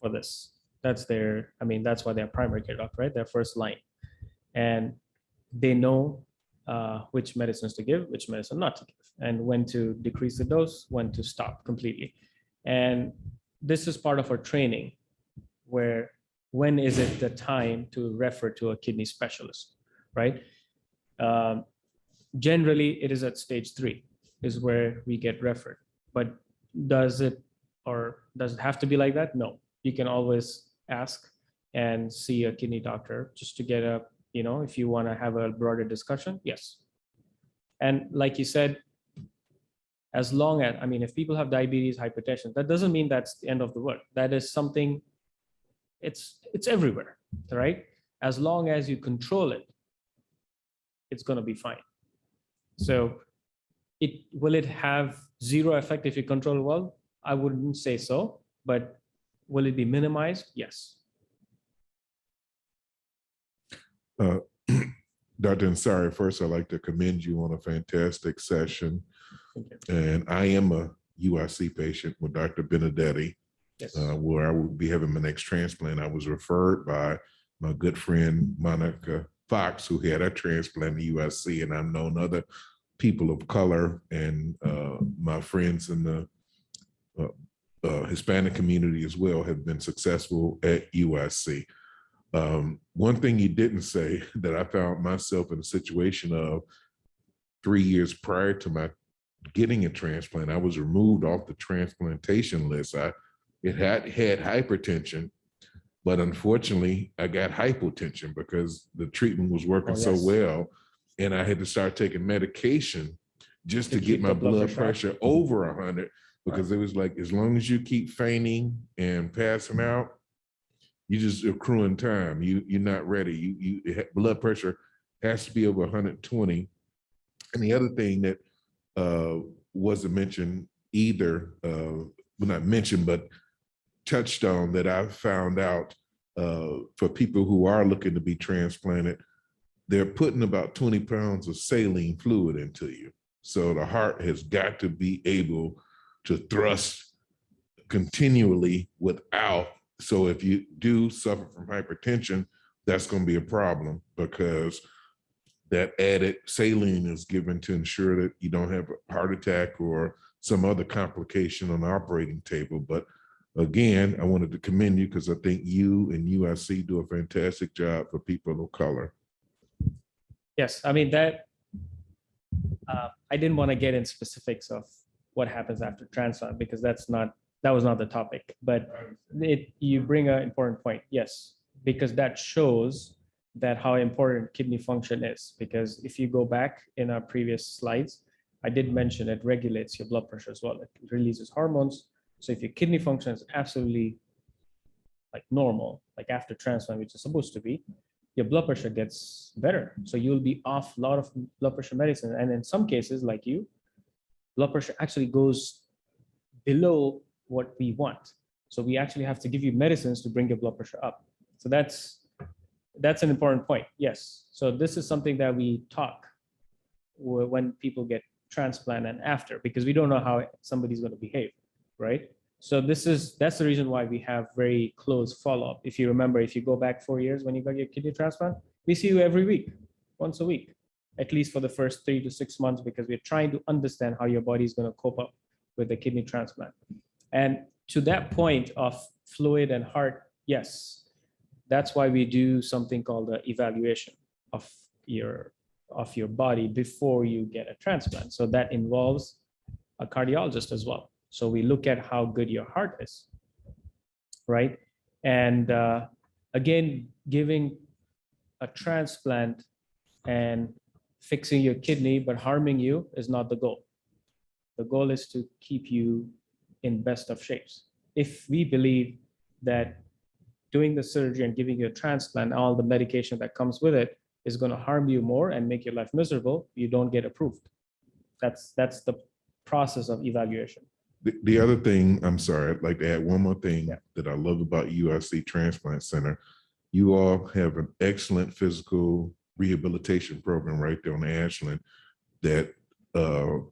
for this. That's why they're primary care doctor, right? They're first line. And they know which medicines to give, which medicine not to give, and when to decrease the dose, when to stop completely. And this is part of our training, where when is it the time to refer to a kidney specialist, right? Generally, it is at stage 3 is where we get referred. But does it have to be like that? No. You can always ask and see a kidney doctor just to get if you want to have a broader discussion, yes. And like you said, as long as, if people have diabetes, hypertension, that doesn't mean that's the end of the world. That is something, it's everywhere, right? As long as you control it, it's going to be fine. So will it have zero effect if you control it well? I wouldn't say so, but will it be minimized? Yes. Dr. Ansari, first, I'd like to commend you on a fantastic session. And I am a UIC patient with Dr. Benedetti, Yes. where I will be having my next transplant. I was referred by my good friend, Monica Fox, who had a transplant at UIC, and I've known other people of color and my friends in the Hispanic community as well have been successful at UIC. One thing you didn't say that I found myself in a situation of 3 years prior to my getting a transplant, I was removed off the transplantation list. It had hypertension, but unfortunately I got hypotension because the treatment was working so well, and I had to start taking medication just to get my blood pressure over 100, because it was like, as long as you keep fainting and passing out, you just accruing time. You're not ready. Blood pressure has to be over 120. And the other thing that wasn't mentioned either, well, not mentioned, but touched on, that I found out for people who are looking to be transplanted, they're putting about 20 pounds of saline fluid into you. So the heart has got to be able to thrust continually without. So if you do suffer from hypertension, that's going to be a problem, because that added saline is given to ensure that you don't have a heart attack or some other complication on the operating table. But again, I wanted to commend you, because I think you and UIC do a fantastic job for people of color. Yes, I didn't want to get in specifics of what happens after transplant, because that was not the topic, but you bring an important point. Yes, because that shows that how important kidney function is. Because if you go back in our previous slides, I did mention it regulates your blood pressure as well. It releases hormones. So if your kidney function is absolutely like normal, like after transplant, which is supposed to be, your blood pressure gets better. So you'll be off a lot of blood pressure medicine. And in some cases, like you, blood pressure actually goes below what we want. So we actually have to give you medicines to bring your blood pressure up. So that's That's an important point. Yes. So this is something that we talk when people get transplant and after, because we don't know how somebody's going to behave, right? So that's the reason why we have very close follow-up. If you remember, if you go back 4 years when you got your kidney transplant, we see you every week, once a week, at least for the first 3 to 6 months, because we're trying to understand how your body is going to cope up with the kidney transplant. And to that point of fluid and heart, yes, that's why we do something called the evaluation of your body before you get a transplant. So that involves a cardiologist as well. So we look at how good your heart is, right? And again, giving a transplant and fixing your kidney but harming you is not the goal. The goal is to keep you in best of shapes. If we believe that doing the surgery and giving you a transplant, all the medication that comes with it is going to harm you more and make your life miserable, you don't get approved. That's the process of evaluation. The other thing, I'm sorry, I'd like to add one more thing Yeah. that I love about USC Transplant Center. You all have an excellent physical rehabilitation program right there on Ashland that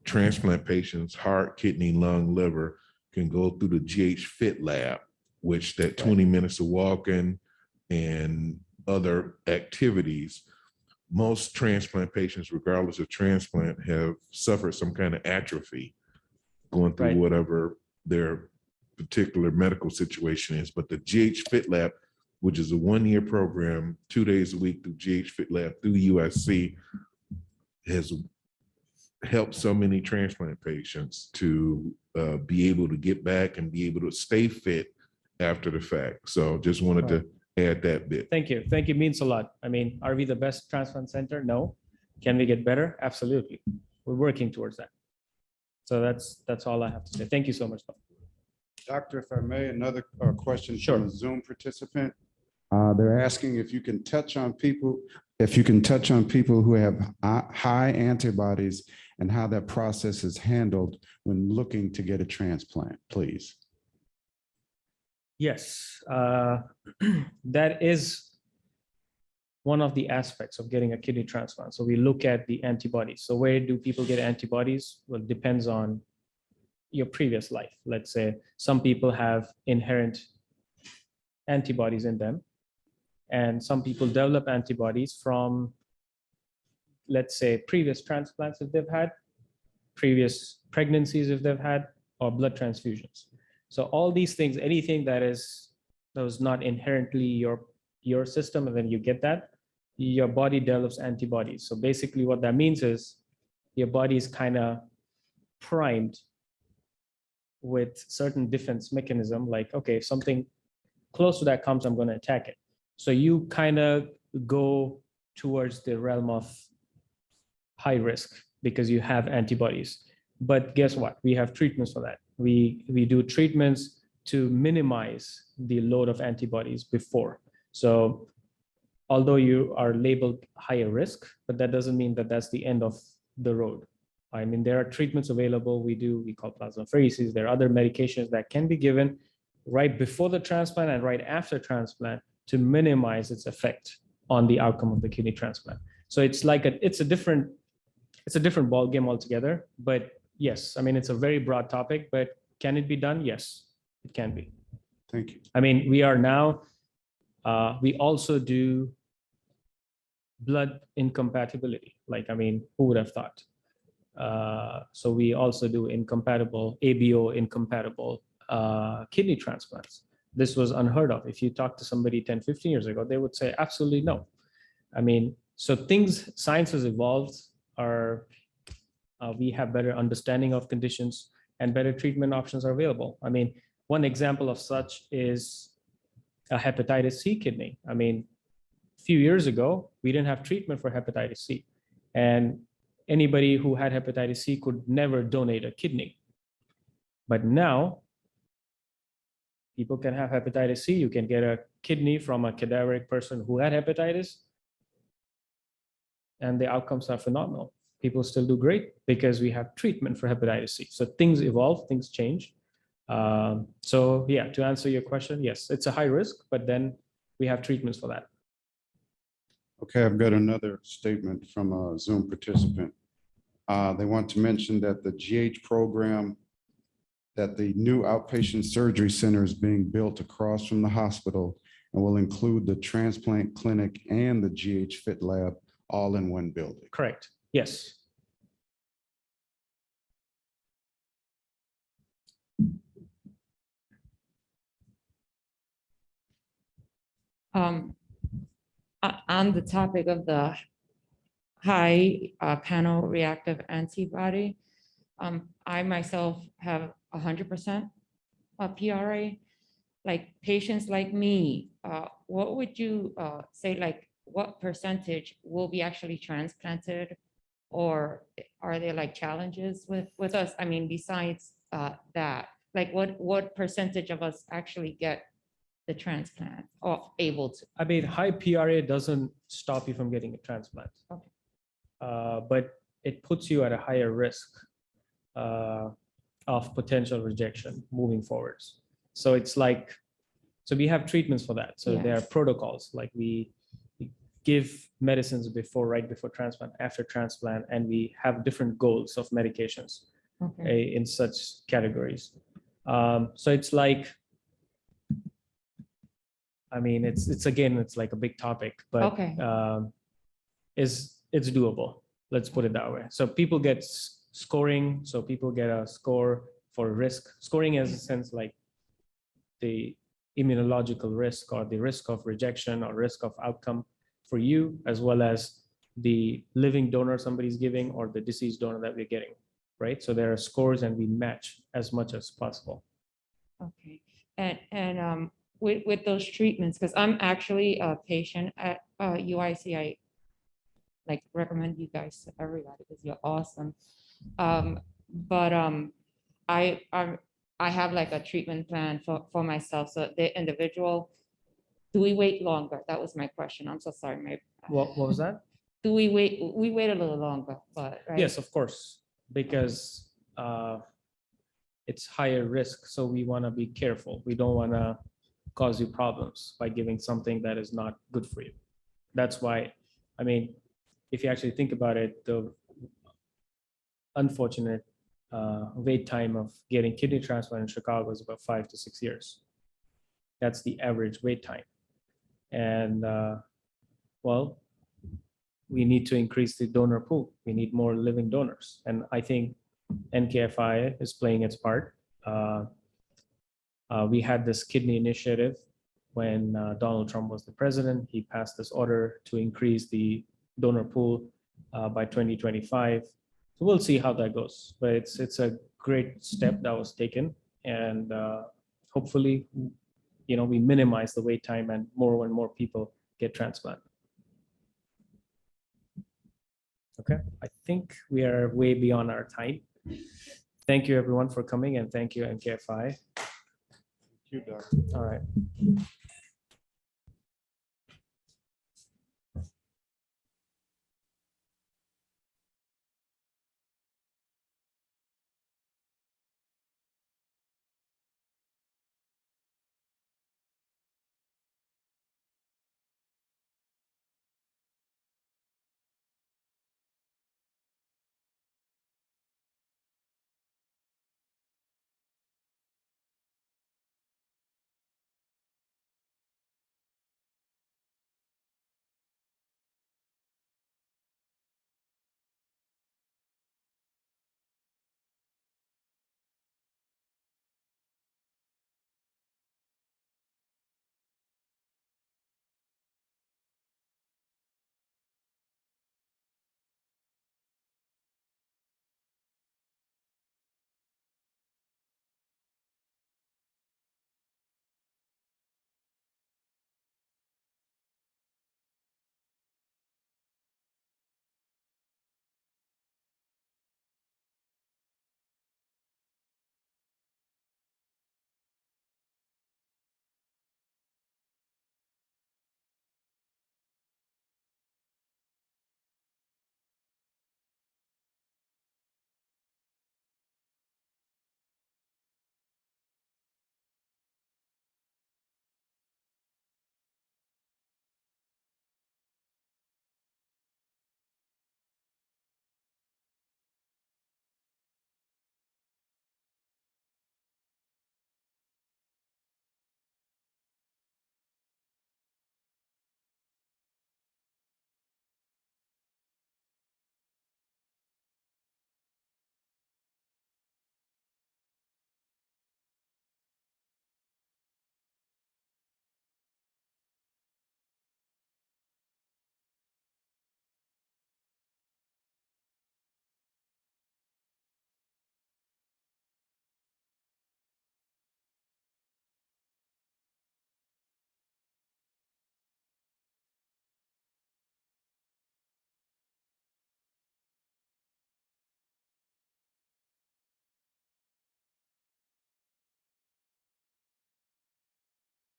transplant patients, heart, kidney, lung, liver, can go through the GH Fit Lab, which that 20 minutes of walking and other activities. Most transplant patients, regardless of transplant, have suffered some kind of atrophy going through Right. whatever their particular medical situation is. But the GH Fit Lab, which is a 1-year program, 2 days a week through GH Fit Lab through USC, has helped so many transplant patients to be able to get back and be able to stay fit after the fact. So just wanted to add that bit. Thank you. Thank you. Means a lot. I mean, are we the best transplant center? No. Can we get better? Absolutely. We're working towards that. So that's all I have to say. Thank you so much. Doctor, if I may, another question Sure. from a Zoom participant. They're asking if you can touch on people who have high antibodies and how that process is handled when looking to get a transplant, please. Yes, that is one of the aspects of getting a kidney transplant. So we look at the antibodies. So where do people get antibodies? Well, it depends on your previous life. Let's say some people have inherent antibodies in them, and some people develop antibodies from, let's say, previous transplants if they've had, previous pregnancies if they've had, or blood transfusions. So all these things, anything that was not inherently your system, and then you get that, your body develops antibodies. So basically what that means is your body is kind of primed with certain defense mechanism, like, okay, if something close to that comes, I'm going to attack it. So you kind of go towards the realm of high risk because you have antibodies. But guess what? We have treatments for that. We do treatments to minimize the load of antibodies before. So although you are labeled higher risk, but that doesn't mean that that's the end of the road. I mean, there are treatments available. We call plasmapheresis. There are other medications that can be given right before the transplant and right after transplant to minimize its effect on the outcome of the kidney transplant. So it's like it's a different ball game altogether. But yes, I mean, it's a very broad topic, but can it be done? Yes, it can be. Thank you. I mean, we are now, we also do blood incompatibility. Like, I mean, who would have thought? So we also do ABO incompatible kidney transplants. This was unheard of. If you talk to somebody 10, 15 years ago, they would say absolutely no. I mean, so science has evolved. We have better understanding of conditions and better treatment options are available. I mean, one example of such is a hepatitis C kidney. I mean, a few years ago, we didn't have treatment for hepatitis C. And anybody who had hepatitis C could never donate a kidney. But now, people can have hepatitis C. You can get a kidney from a cadaveric person who had hepatitis, and the outcomes are phenomenal. People still do great because we have treatment for hepatitis C. So things evolve, things change. So yeah, to answer your question, yes, it's a high risk, but then we have treatments for that. Okay, I've got another statement from a Zoom participant. They want to mention that the GH program, that the new outpatient surgery center is being built across from the hospital and will include the transplant clinic and the GH Fit Lab all in one building. Correct. Yes. On the topic of the high panel reactive antibody, I myself have 100% PRA. Like patients like me, what would you say, like what percentage will be actually transplanted? Or are there like challenges with us? I mean, besides that, like what percentage of us actually get the transplant or able to? I mean, high PRA doesn't stop you from getting a transplant. Okay. But it puts you at a higher risk of potential rejection moving forwards. So it's like, so we have treatments for that. So there are Yes. protocols, like we give medicines right before transplant, after transplant, and we have different goals of medications Okay. in such categories. So it's like, I mean, it's again, it's like a big topic, but Okay. it's doable. Let's put it that way. So people get scoring. So people get a score for risk. Scoring is a sense like the immunological risk or the risk of rejection or risk of outcome for you, as well as the living donor somebody's giving or the deceased donor that we're getting, right? So there are scores and we match as much as possible. Okay. And with those treatments, because I'm actually a patient at UIC, I like recommend you guys to everybody because you're awesome. But I have like a treatment plan for myself. So the individual, do we wait longer? That was my question. I'm so sorry. What was that? Do we wait? We wait a little longer, but right? Yes, of course, because it's higher risk. So we want to be careful. We don't want to cause you problems by giving something that is not good for you. That's why, I mean, if you actually think about it, the unfortunate wait time of getting kidney transplant in Chicago is about 5 to 6 years. That's the average wait time. And well, we need to increase the donor pool. We need more living donors. And I think NKFI is playing its part. We had this kidney initiative when Donald Trump was the president. He passed this order to increase the donor pool by 2025. So we'll see how that goes. But it's a great step that was taken. And hopefully, you know, we minimize the wait time and more people get transplant. Okay, I think we are way beyond our time. Thank you everyone for coming and thank you NKFI. Thank you, Doctor. All right.